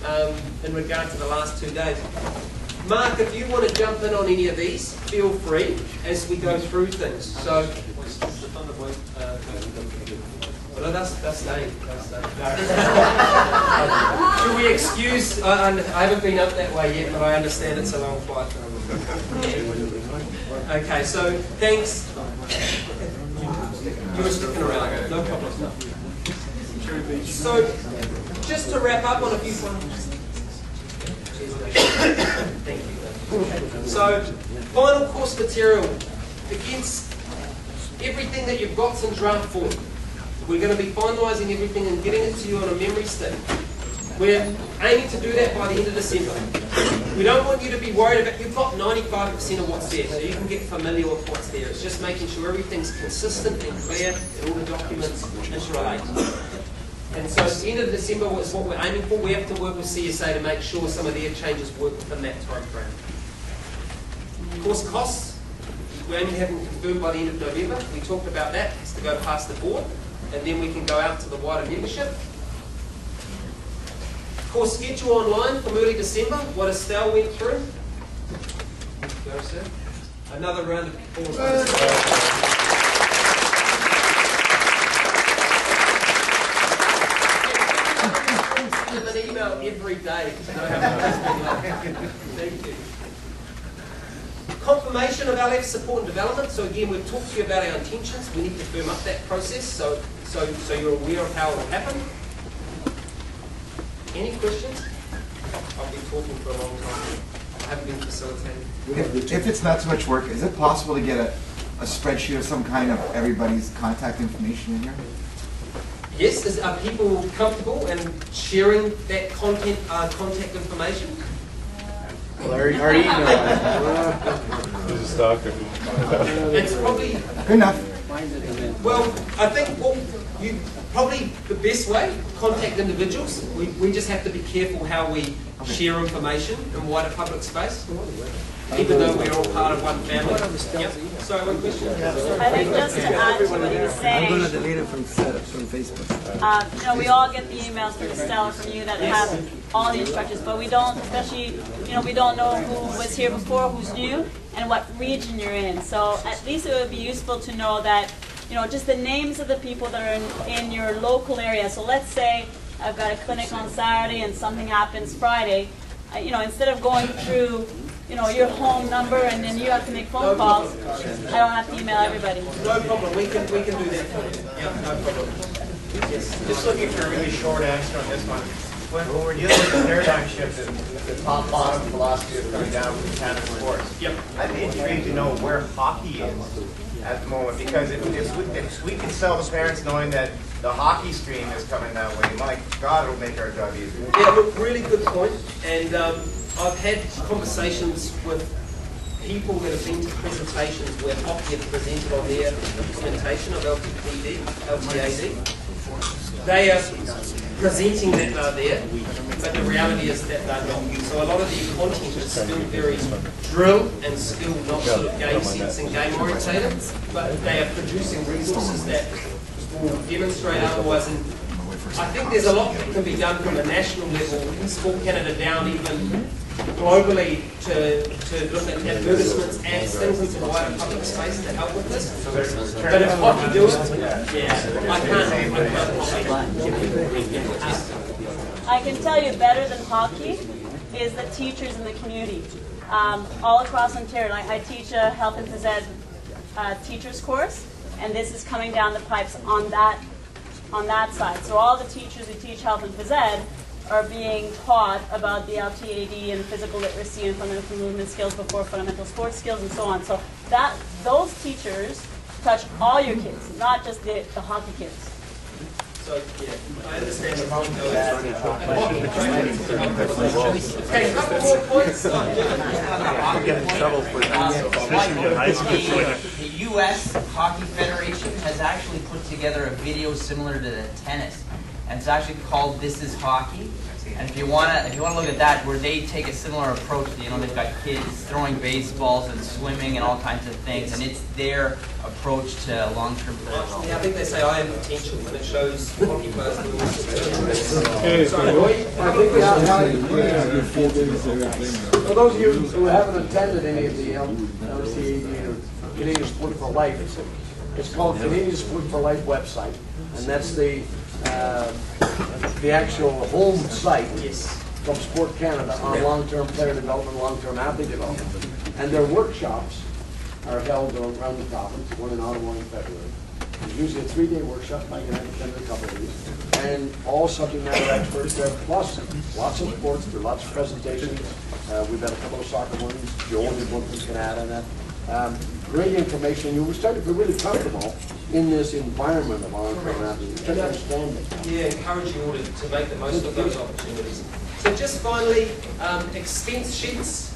in regard to the last 2 days. Mark, if you want to jump in on any of these, feel free as we go through things. So, well, that's staying. Should we excuse? I haven't been up that way yet, but I understand it's a long flight. Okay, so thanks. You were sticking around, no problem. So, just to wrap up on a few points. Thank you. So, final course material against everything that you've got in draft form. We're going to be finalising everything and getting it to you on a memory stick. We're aiming to do that by the end of December. We don't want you to be worried about, you've got 95% of what's there, so you can get familiar with what's there. It's just making sure everything's consistent and clear and all the documents interrelate. And so at the end of December is what we're aiming for. We have to work with CSA to make sure some of their changes work within that time frame. Course costs, we're aiming to have them confirmed by the end of November. We talked about that. It has to go past the board, and then we can go out to the wider membership. Course schedule online from early December, what Estelle went through. Go, sir. Another round of applause. An email every day to know how Thank you. Confirmation of LF support and development. So again, we've talked to you about our intentions. We need to firm up that process so you're aware of how it will happen. Any questions? I've been talking for a long time. I haven't been facilitating. If it's not too much work, is it possible to get a spreadsheet of some kind of everybody's contact information in here? Yes, are people comfortable in sharing that contact information? Well, our email. Who's a stalker? It's probably Good enough. Well, I think probably the best way, contact individuals. We just have to be careful how we share information in wider public space, even though we're all part of one family. Yep. Sorry, one question? I think just to add to what you were saying, I'm going to delete it from Facebook. we all get the emails from Estelle, from you that have all the instructors, but we don't, especially, we don't know who was here before, who's new, and what region you're in. So at least it would be useful to know that, just the names of the people that are in your local area. So let's say I've got a clinic on Saturday and something happens Friday. Instead of going through, your home number and then you have to make phone calls, I don't have to email everybody. No problem. We can do that for you. Yeah, no problem. Yes. Just looking for a really short answer on this one. When we're dealing with the paradigm shift, the top-bottom philosophy of coming down from Canada sports, yep. I'd be intrigued to know where hockey is at the moment, because if we can sell the parents knowing that the hockey stream is coming that way, my God, it'll make our job easier. Yeah, look, really good point. And I've had conversations with people that have been to presentations where hockey have presented on their implementation of LTPD, LTAD. They are presenting that they're there. but the reality is that they're not. So a lot of the content is still very drill and skill, not sort of game sense and game orientated, but they are producing resources that will demonstrate otherwise. And I think there's a lot that can be done from a national level, Sport Canada down even globally to look at advertisements, ads, things into the wider public space to help with this. But if hockey do it, I can't. I can tell you better than hockey is the teachers in the community. All across Ontario, I teach a health and phys ed teachers course, and this is coming down the pipes on that side. So all the teachers who teach health and phys ed are being taught about the LTPD and physical literacy and fundamental movement skills before fundamental sports skills and so on. So those teachers touch all your kids, not just the hockey kids. So, yeah, I understand the point though. Okay, a couple more points. I'll get in trouble for that. The U.S. Hockey Federation has actually put together a video similar to the tennis. And it's actually called "This Is Hockey." And if you wanna look at that, where they take a similar approach, they've got kids throwing baseballs and swimming and all kinds of things, and it's their approach to long-term player development. Yeah, I think they say I am potential, and it shows hockey players. Sorry, Roy. I think for those of you who haven't attended any of the LTPD or Canadian Sport for Life, it's called Canadian Sport for Life website, and that's the actual home site from Sport Canada on long-term player development, long-term athlete development. And their workshops are held around the province, one in Ottawa in February. It's usually a 3-day workshop, I can attend a couple of these, and all subject matter experts there, plus lots of sports, there are lots of presentations. We've got a couple of soccer ones, Joel and Brooklyn can add on that. Great information. You will start to feel really comfortable in this environment of long-term athletes. Just understand it. Yeah, encourage you all to make the most of those opportunities. So just finally, expense sheets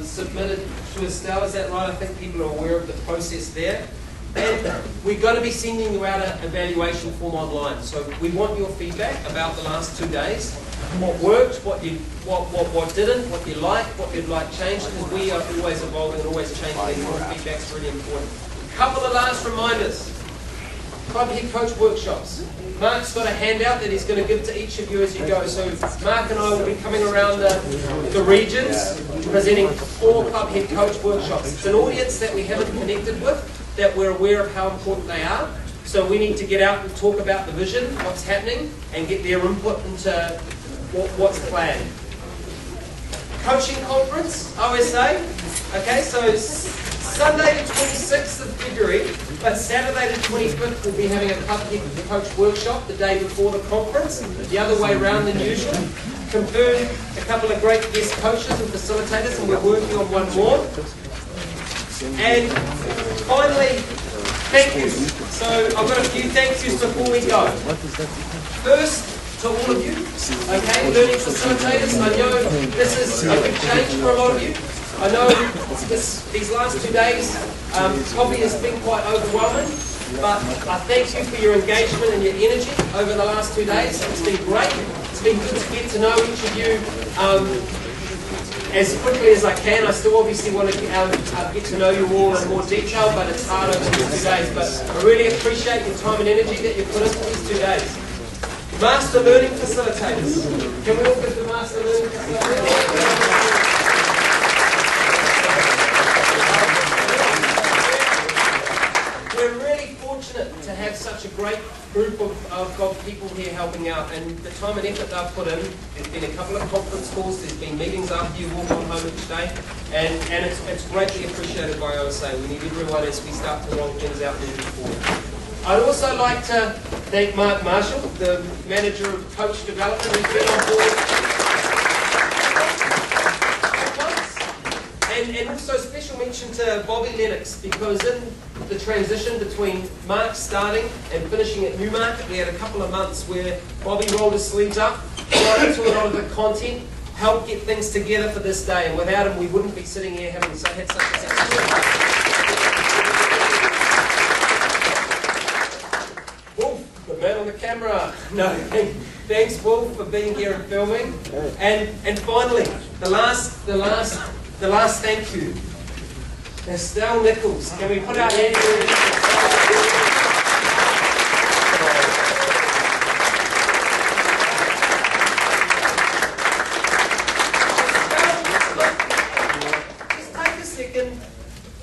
submitted to Estelle, is that right? I think people are aware of the process there. And we're going to be sending you out an evaluation form online. So we want your feedback about the last 2 days. What worked, what didn't, what you like, what you'd like changed, because we are always evolving and always changing, and your feedback's really important. A couple of last reminders. Club head coach workshops. Mark's got a handout that he's going to give to each of you as you go. So Mark and I will be coming around the regions presenting 4 club head coach workshops. It's an audience that we haven't connected with, that we're aware of how important they are. So we need to get out and talk about the vision, what's happening, and get their input into what's planned. Coaching conference, OSA. Okay, so Sunday the 26th of February, but Saturday the 25th we'll be having a club head coach workshop the day before the conference, the other way around than usual. Confirmed a couple of great guest coaches and facilitators, and we're working on one more. And finally, thank yous. So I've got a few thank yous before we go. First, to all of you, okay, learning facilitators. I know this is a big change for a lot of you. I know these last 2 days probably has been quite overwhelming, but I thank you for your engagement and your energy over the last 2 days. It's been great. It's been good to get to know each of you as quickly as I can. I still obviously want to get to know you all in more detail, but it's hard over these 2 days. But I really appreciate your time and energy that you put into these 2 days. Master Learning Facilitators. Can we all give the Master Learning Facilitators? We're really fortunate to have such a great group of people here helping out, and the time and effort they've put in. There's been a couple of conference calls, there's been meetings after you walk on home each day, and it's greatly appreciated by OSA. We need everyone as we start to roll things out moving forward. I'd also like to thank Mark Marshall, the Manager of Coach Development, who's been on board. And also special mention to Bobby Lennox, because in the transition between Mark starting and finishing at Newmarket, we had a couple of months where Bobby rolled his sleeves up, got into a lot of the content, helped get things together for this day, and without him we wouldn't be sitting here having had such a successful. Wolf, the man on the camera. camera. No, thanks, Will, for being here and filming. And finally, the last thank you. Estelle Nichols. Can we put our hands in?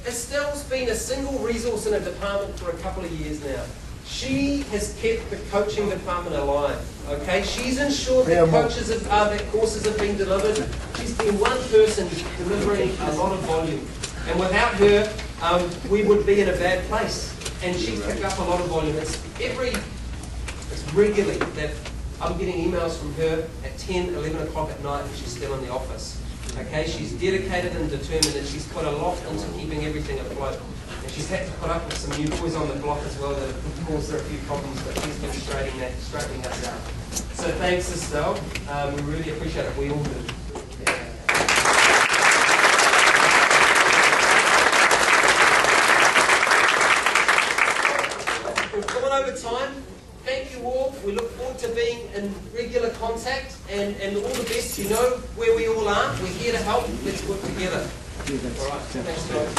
Estelle's been a single resource in a department for a couple of years now. She has kept the coaching department alive. Okay, she's ensured that that courses have been delivered. She's been one person delivering a lot of volume, and without her, we would be in a bad place. And she's picked up a lot of volume. It's regularly that I'm getting emails from her at 10, 11 o'clock at night, and she's still in the office. Okay, she's dedicated and determined, and she's put a lot into keeping everything afloat. And she's had to put up with some new boys on the block as well that have caused her a few problems, but she's been straightening us out. So thanks, Estelle. We really appreciate it. We all do. We've gone over time. Thank you all. We look forward to being in regular contact, and all the best. You know where we all are. We're here to help. Let's work together. All right. Thanks, guys.